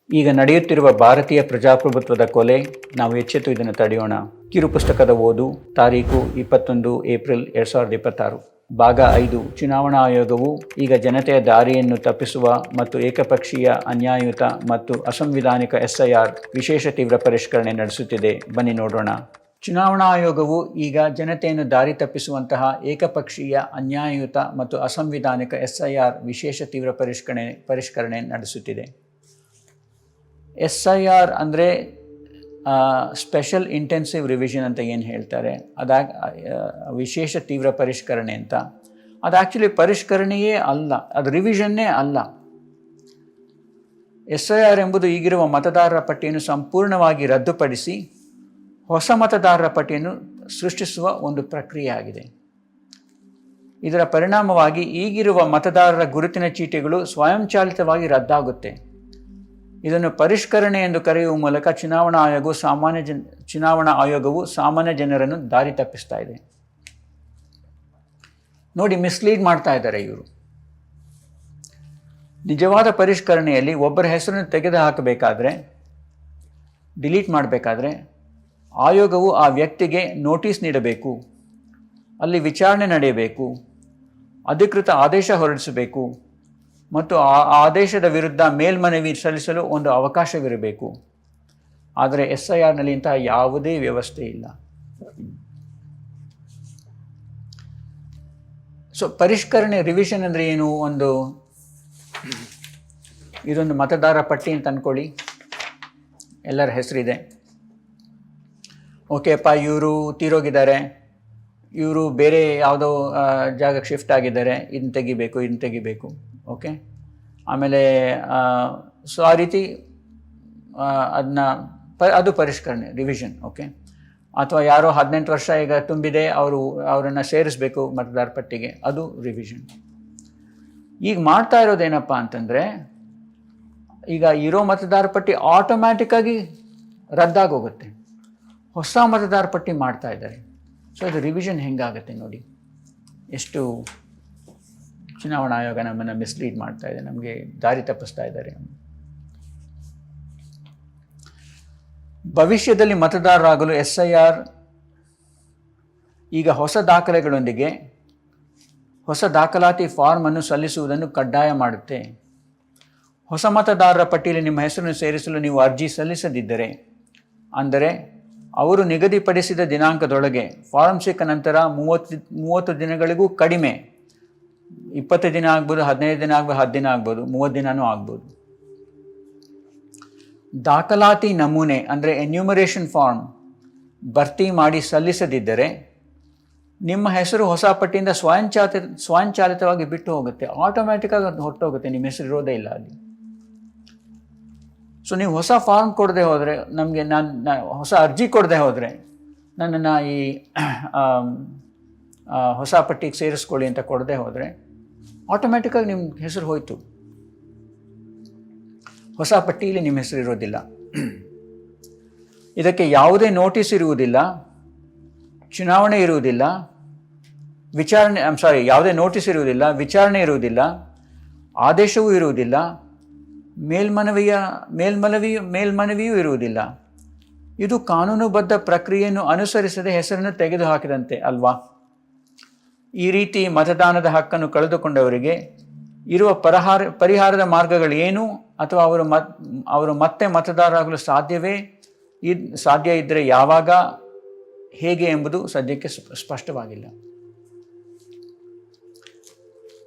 ಈಗ ನಡೆಯುತ್ತಿರುವ ಭಾರತೀಯ ಪ್ರಜಾಪ್ರಭುತ್ವದ ಕೊಲೆ, ನಾವು ಎಚ್ಚೆತ್ತು ಇದನ್ನು ತಡೆಯೋಣ. ಕಿರು ಪುಸ್ತಕದ ಓದು, ತಾರೀಕು 21 ಏಪ್ರಿಲ್ 2026. ಭಾಗ 5. ಚುನಾವಣಾ ಆಯೋಗವು ಈಗ ಜನತೆಯ ದಾರಿಯನ್ನು ತಪ್ಪಿಸುವ ಮತ್ತು ಏಕಪಕ್ಷೀಯ, ಅನ್ಯಾಯಯುತ ಮತ್ತು ಅಸಂವಿಧಾನಿಕ SIR ವಿಶೇಷ ತೀವ್ರ ಪರಿಷ್ಕರಣೆ ನಡೆಸುತ್ತಿದೆ. ಬನ್ನಿ ನೋಡೋಣ. ಚುನಾವಣಾ ಆಯೋಗವು ಈಗ ಜನತೆಯನ್ನು ದಾರಿ ತಪ್ಪಿಸುವಂತಹ ಏಕಪಕ್ಷೀಯ, ಅನ್ಯಾಯಯುತ ಮತ್ತು ಅಸಂವಿಧಾನಿಕ SIR ವಿಶೇಷ ತೀವ್ರ ಪರಿಷ್ಕರಣೆ ನಡೆಸುತ್ತಿದೆ. SIR ಅಂದರೆ ಸ್ಪೆಷಲ್ ಇಂಟೆನ್ಸಿವ್ ರಿವಿಷನ್ ಅಂತ ಏನು ಹೇಳ್ತಾರೆ, ವಿಶೇಷ ತೀವ್ರ ಪರಿಷ್ಕರಣೆ ಅಂತ. ಅದು ಆ್ಯಕ್ಚುಲಿ ಪರಿಷ್ಕರಣೆಯೇ ಅಲ್ಲ, ಅದು ರಿವಿಷನ್ನೇ ಅಲ್ಲ. SIR ಎಂಬುದು ಈಗಿರುವ ಮತದಾರರ ಪಟ್ಟಿಯನ್ನು ಸಂಪೂರ್ಣವಾಗಿ ರದ್ದುಪಡಿಸಿ ಹೊಸ ಮತದಾರರ ಪಟ್ಟಿಯನ್ನು ಸೃಷ್ಟಿಸುವ ಒಂದು ಪ್ರಕ್ರಿಯೆ ಆಗಿದೆ. ಇದರ ಪರಿಣಾಮವಾಗಿ ಈಗಿರುವ ಮತದಾರರ ಗುರುತಿನ ಚೀಟಿಗಳು ಸ್ವಯಂಚಾಲಿತವಾಗಿ ರದ್ದಾಗುತ್ತೆ. ಇದನ್ನು ಪರಿಷ್ಕರಣೆ ಎಂದು ಕರೆಯುವ ಮೂಲಕ ಚುನಾವಣಾ ಆಯೋಗವು ಸಾಮಾನ್ಯ ಜನರನ್ನು ದಾರಿ ತಪ್ಪಿಸ್ತಾ ಇದೆ. ನೋಡಿ, ಮಿಸ್ಲೀಡ್ ಮಾಡ್ತಾ ಇದ್ದಾರೆ ಇವರು. ನಿಜವಾದ ಪರಿಷ್ಕರಣೆಯಲ್ಲಿ ಒಬ್ಬರ ಹೆಸರನ್ನು ತೆಗೆದು ಹಾಕಬೇಕಾದ್ರೆ, ಡಿಲೀಟ್ ಮಾಡಬೇಕಾದ್ರೆ ಆಯೋಗವು ಆ ವ್ಯಕ್ತಿಗೆ ನೋಟಿಸ್ ನೀಡಬೇಕು, ಅಲ್ಲಿ ವಿಚಾರಣೆ ನಡೆಯಬೇಕು, ಅಧಿಕೃತ ಆದೇಶ ಹೊರಡಿಸಬೇಕು ಮತ್ತು ಆ ಆದೇಶದ ವಿರುದ್ಧ ಮೇಲ್ಮನವಿ ಸಲ್ಲಿಸಲು ಒಂದು ಅವಕಾಶವಿರಬೇಕು. ಆದರೆ SIRನಲ್ಲಿ ಇಂತಹ ಯಾವುದೇ ವ್ಯವಸ್ಥೆ ಇಲ್ಲ. ಪರಿಷ್ಕರಣೆ, ರಿವಿಷನ್ ಅಂದರೆ ಏನು? ಇದೊಂದು ಮತದಾರ ಪಟ್ಟಿ ಅಂತ ಅಂದ್ಕೊಳ್ಳಿ, ಎಲ್ಲರ ಹೆಸರಿದೆ. ಓಕೆಪ್ಪ, ಇವರು ತೀರೋಗಿದ್ದಾರೆ, ಇವರು ಬೇರೆ ಯಾವುದೋ ಜಾಗಕ್ಕೆ ಶಿಫ್ಟ್ ಆಗಿದ್ದಾರೆ, ಇದನ್ನು ತೆಗಿಬೇಕು. ಓಕೆ, ಆಮೇಲೆ ಆ ರೀತಿ ಅದು ಪರಿಷ್ಕರಣೆ, ರಿವಿಷನ್. ಓಕೆ, ಅಥವಾ ಯಾರೋ 18 ವರ್ಷ ಈಗ ತುಂಬಿದೆ, ಅವರನ್ನು ಸೇರಿಸಬೇಕು ಮತದಾರ ಪಟ್ಟಿಗೆ, ಅದು ರಿವಿಷನ್. ಈಗ ಮಾಡ್ತಾ ಇರೋದೇನಪ್ಪ ಅಂತಂದರೆ, ಈಗ ಇರೋ ಮತದಾರ ಪಟ್ಟಿ ಆಟೋಮ್ಯಾಟಿಕ್ಕಾಗಿ ರದ್ದಾಗೋಗುತ್ತೆ, ಹೊಸ ಮತದಾರ ಪಟ್ಟಿ ಮಾಡ್ತಾ ಇದ್ದಾರೆ. ಅದು ರಿವಿಷನ್ ಹೆಂಗಾಗುತ್ತೆ ನೋಡಿ, ಎಷ್ಟು ಚುನಾವಣಾ ಆಯೋಗ ನಮ್ಮನ್ನು ಮಿಸ್ಲೀಡ್ ಮಾಡ್ತಾ ಇದೆ, ನಮಗೆ ದಾರಿ ತಪ್ಪಿಸ್ತಾ ಇದ್ದಾರೆ. ಭವಿಷ್ಯದಲ್ಲಿ ಮತದಾರರಾಗಲು SIR ಈಗ ಹೊಸ ದಾಖಲೆಗಳೊಂದಿಗೆ ಹೊಸ ದಾಖಲಾತಿ ಫಾರ್ಮನ್ನು ಸಲ್ಲಿಸುವುದನ್ನು ಕಡ್ಡಾಯ ಮಾಡುತ್ತೆ. ಹೊಸ ಮತದಾರರ ಪಟ್ಟಿಯಲ್ಲಿ ನಿಮ್ಮ ಹೆಸರನ್ನು ಸೇರಿಸಲು ನೀವು ಅರ್ಜಿ ಸಲ್ಲಿಸದಿದ್ದರೆ, ಅಂದರೆ ಅವರು ನಿಗದಿಪಡಿಸಿದ ದಿನಾಂಕದೊಳಗೆ ಫಾರಂ ಸಿಕ್ಕ ನಂತರ 30 ದಿನಗಳಿಗೂ ಕಡಿಮೆ, 20 ದಿನ ಆಗ್ಬೋದು, 15 ದಿನ ಆಗ್ಬೋದು, 10 ದಿನ ಆಗ್ಬೋದು, 30 ದಿನವೂ ಆಗ್ಬೋದು, ದಾಖಲಾತಿ ನಮೂನೆ ಅಂದರೆ ಎನ್ಯೂಮರೇಷನ್ ಫಾರ್ಮ್ ಭರ್ತಿ ಮಾಡಿ ಸಲ್ಲಿಸದಿದ್ದರೆ ನಿಮ್ಮ ಹೆಸರು ಹೊಸ ಪಟ್ಟಿಯಿಂದ ಸ್ವಯಂಚಾಲಿತವಾಗಿ ಬಿಟ್ಟು ಹೋಗುತ್ತೆ, ಆಟೋಮ್ಯಾಟಿಕ್ಕಾಗಿ ಅದು ಹೊರಟೋಗುತ್ತೆ, ನಿಮ್ಮ ಹೆಸರು ಇರೋದೇ ಇಲ್ಲ ಅಲ್ಲಿ. ನೀವು ಹೊಸ ಫಾರ್ಮ್ ಕೊಡದೆ ಹೋದರೆ, ನಾನು ಹೊಸ ಅರ್ಜಿ ಕೊಡದೆ ಹೋದರೆ, ನನ್ನನ್ನು ಈ ಹೊಸ ಪಟ್ಟಿಗೆ ಸೇರಿಸ್ಕೊಳ್ಳಿ ಅಂತ ಕೊಡದೆ ಹೋದರೆ ಆಟೋಮ್ಯಾಟಿಕ್ಕಾಗಿ ನಿಮ್ಮ ಹೆಸರು ಹೋಯಿತು, ಹೊಸ ಪಟ್ಟಿಯಲ್ಲಿ ನಿಮ್ಮ ಹೆಸರು ಇರೋದಿಲ್ಲ. ಇದಕ್ಕೆ ಯಾವುದೇ ನೋಟಿಸ್ ಇರುವುದಿಲ್ಲ, ಚುನಾವಣೆ ಇರುವುದಿಲ್ಲ, ಯಾವುದೇ ನೋಟಿಸ್ ಇರುವುದಿಲ್ಲ, ವಿಚಾರಣೆ ಇರುವುದಿಲ್ಲ, ಆದೇಶವೂ ಇರುವುದಿಲ್ಲ, ಮೇಲ್ಮನವಿಯೂ ಇರುವುದಿಲ್ಲ. ಇದು ಕಾನೂನುಬದ್ಧ ಪ್ರಕ್ರಿಯೆಯನ್ನು ಅನುಸರಿಸದೆ ಹೆಸರನ್ನು ತೆಗೆದುಹಾಕಿದಂತೆ ಅಲ್ವಾ? ಈ ರೀತಿ ಮತದಾನದ ಹಕ್ಕನ್ನು ಕಳೆದುಕೊಂಡವರಿಗೆ ಇರುವ ಪರಿಹಾರದ ಮಾರ್ಗಗಳೇನು, ಅಥವಾ ಅವರು ಮತ್ತೆ ಮತದಾರರಾಗಲು ಸಾಧ್ಯ ಇದ್ದರೆ ಯಾವಾಗ, ಹೇಗೆ ಎಂಬುದು ಸದ್ಯಕ್ಕೆ ಸ್ಪಷ್ಟವಾಗಿಲ್ಲ.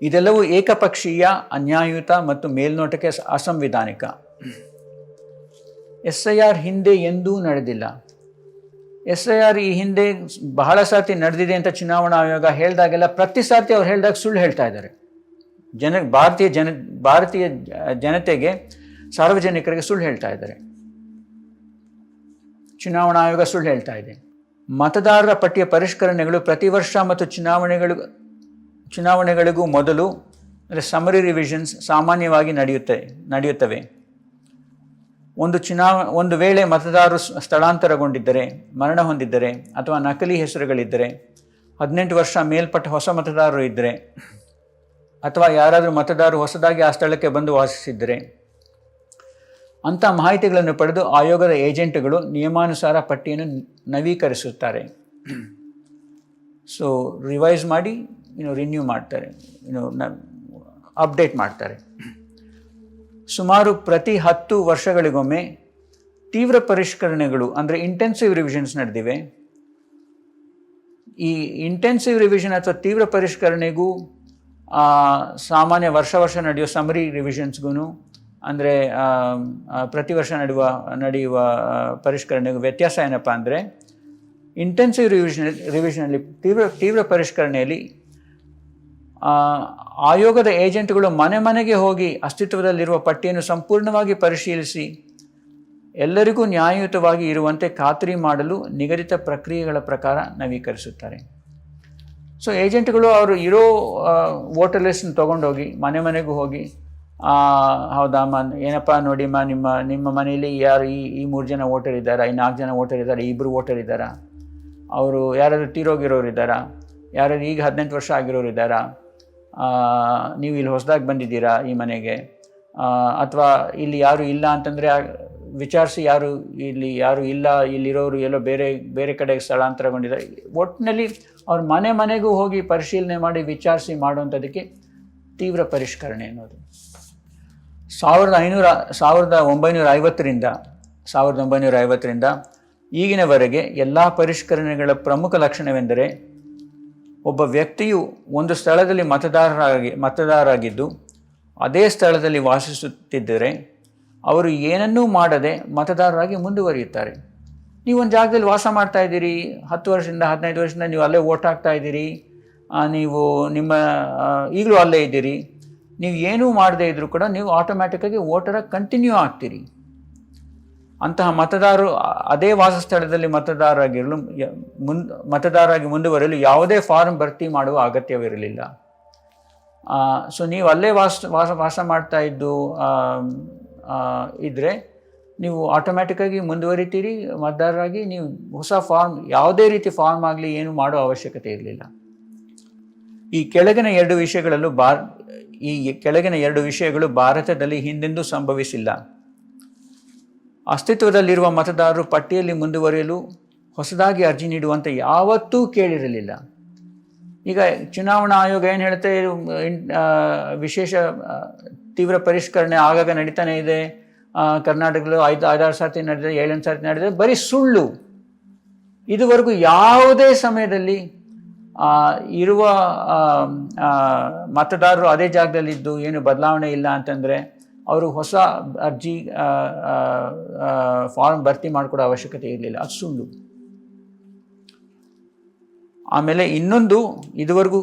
ಇದೆಲ್ಲವೂ ಏಕಪಕ್ಷೀಯ, ಅನ್ಯಾಯಯುತ ಮತ್ತು ಮೇಲ್ನೋಟಕ್ಕೆ ಅಸಂವಿಧಾನಿಕ. SIR ಹಿಂದೆ ಎಂದೂ ನಡೆದಿಲ್ಲ. SIR ಈ ಹಿಂದೆ ಬಹಳ ಸಾರ್ತಿ ನಡೆದಿದೆ ಅಂತ ಚುನಾವಣಾ ಆಯೋಗ ಹೇಳಿದಾಗೆಲ್ಲ ಪ್ರತಿ ಸಾರ್ತಿ ಅವ್ರು ಹೇಳಿದಾಗ ಸುಳ್ಳು ಹೇಳ್ತಾ ಇದ್ದಾರೆ. ಭಾರತೀಯ ಜನತೆಗೆ, ಸಾರ್ವಜನಿಕರಿಗೆ ಸುಳ್ಳು ಹೇಳ್ತಾ ಇದ್ದಾರೆ. ಚುನಾವಣಾ ಆಯೋಗ ಸುಳ್ಳು ಹೇಳ್ತಾ ಇದೆ. ಮತದಾರರ ಪಟ್ಟಿಯ ಪರಿಷ್ಕರಣೆಗಳು ಪ್ರತಿ ವರ್ಷ ಮತ್ತು ಚುನಾವಣೆಗಳಿಗೂ ಮೊದಲು, ಅಂದರೆ ಸಮರಿ ರಿವಿಷನ್ಸ್, ಸಾಮಾನ್ಯವಾಗಿ ನಡೆಯುತ್ತವೆ. ಒಂದು ವೇಳೆ ಮತದಾರರು ಸ್ಥಳಾಂತರಗೊಂಡಿದ್ದರೆ, ಮರಣ ಹೊಂದಿದ್ದರೆ, ಅಥವಾ ನಕಲಿ ಹೆಸರುಗಳಿದ್ದರೆ, 18 ವರ್ಷ ಮೇಲ್ಪಟ್ಟ ಹೊಸ ಮತದಾರರು ಇದ್ದರೆ, ಅಥವಾ ಯಾರಾದರೂ ಮತದಾರರು ಹೊಸದಾಗಿ ಆ ಸ್ಥಳಕ್ಕೆ ಬಂದು ವಾಸಿಸಿದ್ದರೆ, ಅಂಥ ಮಾಹಿತಿಗಳನ್ನು ಪಡೆದು ಆಯೋಗದ ಏಜೆಂಟ್ಗಳು ನಿಯಮಾನುಸಾರ ಪಟ್ಟಿಯನ್ನು ನವೀಕರಿಸುತ್ತಾರೆ. ಸೊ ರಿವೈಸ್ ಮಾಡಿ ರಿನ್ಯೂ ಮಾಡ್ತಾರೆ, ಅಪ್ಡೇಟ್ ಮಾಡ್ತಾರೆ. ಸುಮಾರು ಪ್ರತಿ 10 ವರ್ಷಗಳಿಗೊಮ್ಮೆ ತೀವ್ರ ಪರಿಷ್ಕರಣೆಗಳು ಅಂದರೆ ಇಂಟೆನ್ಸಿವ್ ರಿವಿಷನ್ಸ್ ನಡೆದಿವೆ. ಈ ಇಂಟೆನ್ಸಿವ್ ರಿವಿಷನ್ ಅಥವಾ ತೀವ್ರ ಪರಿಷ್ಕರಣೆಗೂ ಸಾಮಾನ್ಯ ವರ್ಷ ನಡೆಯುವ ಸಮರಿ ರಿವಿಷನ್ಸ್ಗೂ ಅಂದರೆ ಪ್ರತಿ ವರ್ಷ ನಡೆಯುವ ಪರಿಷ್ಕರಣೆಗೂ ವ್ಯತ್ಯಾಸ ಏನಪ್ಪ ಅಂದರೆ, ಇಂಟೆನ್ಸಿವ್ ರಿವಿಷನಲ್ಲಿ ತೀವ್ರ ಪರಿಷ್ಕರಣೆಯಲ್ಲಿ ಆಯೋಗದ ಏಜೆಂಟ್ಗಳು ಮನೆಗೆ ಹೋಗಿ ಅಸ್ತಿತ್ವದಲ್ಲಿರುವ ಪಟ್ಟಿಯನ್ನು ಸಂಪೂರ್ಣವಾಗಿ ಪರಿಶೀಲಿಸಿ ಎಲ್ಲರಿಗೂ ನ್ಯಾಯಯುತವಾಗಿ ಇರುವಂತೆ ಖಾತ್ರಿ ಮಾಡಲು ನಿಗದಿತ ಪ್ರಕ್ರಿಯೆಗಳ ಪ್ರಕಾರ ನವೀಕರಿಸುತ್ತಾರೆ. ಸೊ ಏಜೆಂಟ್ಗಳು ಅವರು ಇರೋ ವೋಟರ್ ಲಿಸ್ಟನ್ನು ತೊಗೊಂಡೋಗಿ ಮನೆಗೂ ಹೋಗಿ, ಹೌದಮ್ಮ, ಏನಪ್ಪ ನೋಡಿಮ್ಮ, ನಿಮ್ಮ ಮನೆಯಲ್ಲಿ ಯಾರು ಈ 3 ಜನ ವೋಟರ್ ಇದ್ದಾರಾ, ಈ 4 ಜನ ವೋಟರ್ ಇದ್ದಾರೆ, 2 ವೋಟರ್ ಇದ್ದಾರಾ, ಅವರು ಯಾರಾದರೂ ತೀರೋಗಿರೋರು ಇದ್ದಾರಾ, ಯಾರಾದ್ರು ಈಗ 18 ವರ್ಷ ಆಗಿರೋರು ಇದ್ದಾರಾ, ನೀವು ಇಲ್ಲಿ ಹೊಸದಾಗಿ ಬಂದಿದ್ದೀರಾ ಈ ಮನೆಗೆ, ಅಥವಾ ಇಲ್ಲಿ ಯಾರು ಇಲ್ಲ ಅಂತಂದರೆ ವಿಚಾರಿಸಿ, ಯಾರು ಇಲ್ಲ, ಇಲ್ಲಿರೋರು ಎಲ್ಲೋ ಬೇರೆ ಕಡೆಗೆ ಸ್ಥಳಾಂತರಗೊಂಡಿದ್ದಾರೆ. ಒಟ್ಟಿನಲ್ಲಿ ಅವ್ರ ಮನೆಗೂ ಹೋಗಿ ಪರಿಶೀಲನೆ ಮಾಡಿ ವಿಚಾರಿಸಿ ಮಾಡುವಂಥದ್ದಕ್ಕೆ ತೀವ್ರ ಪರಿಷ್ಕರಣೆ ಅನ್ನೋದು. 1950ರಿಂದ ಈಗಿನವರೆಗೆ ಎಲ್ಲ ಪರಿಷ್ಕರಣೆಗಳ ಪ್ರಮುಖ ಲಕ್ಷಣವೆಂದರೆ, ಒಬ್ಬ ವ್ಯಕ್ತಿಯು ಒಂದು ಸ್ಥಳದಲ್ಲಿ ಮತದಾರರಾಗಿದ್ದು ಅದೇ ಸ್ಥಳದಲ್ಲಿ ವಾಸಿಸುತ್ತಿದ್ದರೆ ಅವರು ಏನನ್ನೂ ಮಾಡದೆ ಮತದಾರರಾಗಿ ಮುಂದುವರಿಯುತ್ತಾರೆ. ನೀವೊಂದು ಜಾಗದಲ್ಲಿ ವಾಸ ಮಾಡ್ತಾ ಇದ್ದೀರಿ, 10 ವರ್ಷದಿಂದ 15 ವರ್ಷದಿಂದ ನೀವು ಅಲ್ಲೇ ವೋಟ್ ಹಾಕ್ತಾ ಇದ್ದೀರಿ, ನೀವು ಈಗಲೂ ಅಲ್ಲೇ ಇದ್ದೀರಿ, ನೀವು ಏನೂ ಮಾಡದೇ ಇದ್ದರೂ ಕೂಡ ನೀವು ಆಟೋಮ್ಯಾಟಿಕ್ಕಾಗಿ ವೋಟರಾಗಿ ಕಂಟಿನ್ಯೂ ಆಗ್ತೀರಿ. ಅಂತಹ ಮತದಾರರು ಅದೇ ವಾಸಸ್ಥಳದಲ್ಲಿ ಮತದಾರರಾಗಿ ಮುಂದುವರೆಯಲು ಯಾವುದೇ ಫಾರ್ಮ್ ಭರ್ತಿ ಮಾಡುವ ಅಗತ್ಯವಿರಲಿಲ್ಲ. ಸೊ ನೀವು ಅಲ್ಲೇ ವಾಸ ಮಾಡ್ತಾ ಇದ್ದು ಇದ್ದರೆ ನೀವು ಆಟೋಮ್ಯಾಟಿಕ್ಕಾಗಿ ಮುಂದುವರಿತೀರಿ ಮತದಾರರಾಗಿ. ನೀವು ಹೊಸ ಫಾರ್ಮ್, ಯಾವುದೇ ರೀತಿ ಫಾರ್ಮ್ ಆಗಲಿ ಏನು ಮಾಡೋ ಅವಶ್ಯಕತೆ ಇರಲಿಲ್ಲ. ಈ ಕೆಳಗಿನ ಎರಡು ವಿಷಯಗಳು ಭಾರತದಲ್ಲಿ ಹಿಂದೆಂದೂ ಸಂಭವಿಸಿಲ್ಲ. ಅಸ್ತಿತ್ವದಲ್ಲಿರುವ ಮತದಾರರು ಪಟ್ಟಿಯಲ್ಲಿ ಮುಂದುವರಿಯಲು ಹೊಸದಾಗಿ ಅರ್ಜಿ ನೀಡುವಂತೆ ಯಾವತ್ತೂ ಕೇಳಿರಲಿಲ್ಲ. ಈಗ ಚುನಾವಣಾ ಆಯೋಗ ಏನು ಹೇಳುತ್ತೆ, ವಿಶೇಷ ತೀವ್ರ ಪರಿಷ್ಕರಣೆ ಆಗಾಗ ನಡೀತಾನೆ ಇದೆ, ಕರ್ನಾಟಕದಲ್ಲೂ 5-6 ಸರ್ತಿ ನಡೆದಿದೆ, 7-8 ಸರ್ತಿ ನಡೆದಿದೆ, ಬರೀ ಸುಳ್ಳು. ಇದುವರೆಗೂ ಯಾವುದೇ ಸಮಯದಲ್ಲಿ ಇರುವ ಮತದಾರರು ಅದೇ ಜಾಗದಲ್ಲಿದ್ದು ಏನು ಬದಲಾವಣೆ ಇಲ್ಲ ಅಂತಂದರೆ ಅವರು ಹೊಸ ಅರ್ಜಿ ಫಾರ್ಮ್ ಭರ್ತಿ ಮಾಡಿಕೊಡೋ ಅವಶ್ಯಕತೆ ಇರಲಿಲ್ಲ. ಅದು ಸುಳ್ಳು. ಆಮೇಲೆ ಇನ್ನೊಂದು, ಇದುವರೆಗೂ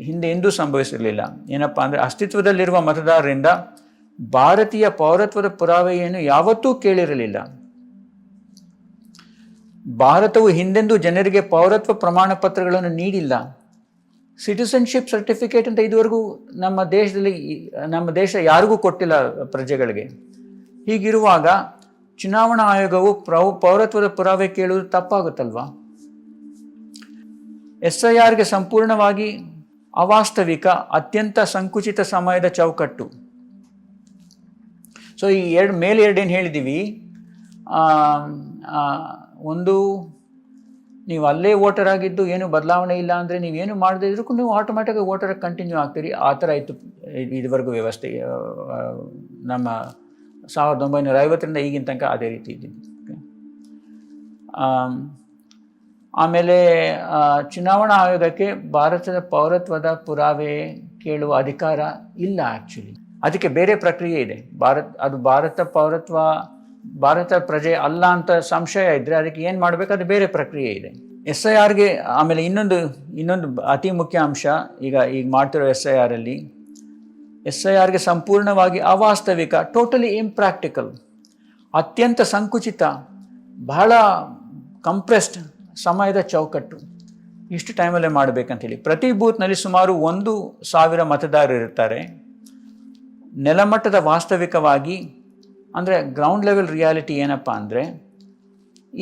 ಹಿಂದೆ ಎಂದೂ ಸಂಭವಿಸಿರಲಿಲ್ಲ. ಏನಪ್ಪ ಅಂದರೆ, ಅಸ್ತಿತ್ವದಲ್ಲಿರುವ ಮತದಾರರಿಂದ ಭಾರತೀಯ ಪೌರತ್ವದ ಪುರಾವೆಯನ್ನು ಯಾವತ್ತೂ ಕೇಳಿರಲಿಲ್ಲ. ಭಾರತವು ಹಿಂದೆಂದೂ ಜನರಿಗೆ ಪೌರತ್ವ ಪ್ರಮಾಣ ಪತ್ರಗಳನ್ನು ನೀಡಿಲ್ಲ. ಸಿಟಿಸನ್ಶಿಪ್ ಸರ್ಟಿಫಿಕೇಟ್ ಅಂತ ಇದುವರೆಗೂ ನಮ್ಮ ದೇಶ ಯಾರಿಗೂ ಕೊಟ್ಟಿಲ್ಲ ಪ್ರಜೆಗಳಿಗೆ. ಹೀಗಿರುವಾಗ ಚುನಾವಣಾ ಆಯೋಗವು ಪೌರತ್ವದ ಪುರಾವೆ ಕೇಳುವುದು ತಪ್ಪಾಗುತ್ತಲ್ವಾ? SIRಗೆ ಸಂಪೂರ್ಣವಾಗಿ ಅವಾಸ್ತವಿಕ, ಅತ್ಯಂತ ಸಂಕುಚಿತ ಸಮಯದ ಚೌಕಟ್ಟು. ಸೊ ಈ ಮೇಲೆ ಏನು ಹೇಳಿದ್ದೀವಿ, ಒಂದು, ನೀವು ಅಲ್ಲೇ ವೋಟರ್ ಆಗಿದ್ದು ಏನು ಬದಲಾವಣೆ ಇಲ್ಲ ಅಂದರೆ ನೀವೇನು ಮಾಡದೇ ಇದ್ರೂ ನೀವು ಆಟೋಮ್ಯಾಟಿಕ್ಕಾಗಿ ವೋಟರಾಗಿ ಕಂಟಿನ್ಯೂ ಆಗ್ತೀರಿ. ಆ ಥರ ಇತ್ತು ಇದುವರೆಗೂ ವ್ಯವಸ್ಥೆ. ನಮ್ಮ 1950ರಿಂದ ಈಗಿನ ತನಕ ಅದೇ ರೀತಿ ಇದ್ದೀನಿ. ಆಮೇಲೆ ಚುನಾವಣಾ ಆಯೋಗಕ್ಕೆ ಭಾರತದ ಪೌರತ್ವದ ಪುರಾವೆ ಕೇಳುವ ಅಧಿಕಾರ ಇಲ್ಲ. ಆ್ಯಕ್ಚುಲಿ ಅದಕ್ಕೆ ಬೇರೆ ಪ್ರಕ್ರಿಯೆ ಇದೆ. ಭಾರತ ಪ್ರಜೆ ಅಲ್ಲ ಅಂತ ಸಂಶಯ ಇದ್ದರೆ ಅದಕ್ಕೆ ಏನು ಮಾಡಬೇಕು, ಅದು ಬೇರೆ ಪ್ರಕ್ರಿಯೆ ಇದೆ. SIRಗೆ ಆಮೇಲೆ ಇನ್ನೊಂದು ಅತಿ ಮುಖ್ಯ ಅಂಶ, ಈಗ ಮಾಡ್ತಿರೋ SIRಗೆ ಸಂಪೂರ್ಣವಾಗಿ ಅವಾಸ್ತವಿಕ, ಟೋಟಲಿ ಇಂಪ್ರಾಕ್ಟಿಕಲ್, ಅತ್ಯಂತ ಸಂಕುಚಿತ, ಬಹಳ ಕಂಪ್ರೆಸ್ಡ್ ಸಮಯದ ಚೌಕಟ್ಟು. ಇಷ್ಟು ಟೈಮಲ್ಲೇ ಮಾಡಬೇಕಂತೇಳಿ ಪ್ರತಿ ಬೂತ್ನಲ್ಲಿ ಸುಮಾರು 1,000 ಮತದಾರರು ಇರ್ತಾರೆ. ನೆಲಮಟ್ಟದ ವಾಸ್ತವಿಕವಾಗಿ ಅಂದರೆ ಗ್ರೌಂಡ್ ಲೆವೆಲ್ ರಿಯಾಲಿಟಿ ಏನಪ್ಪ ಅಂದರೆ,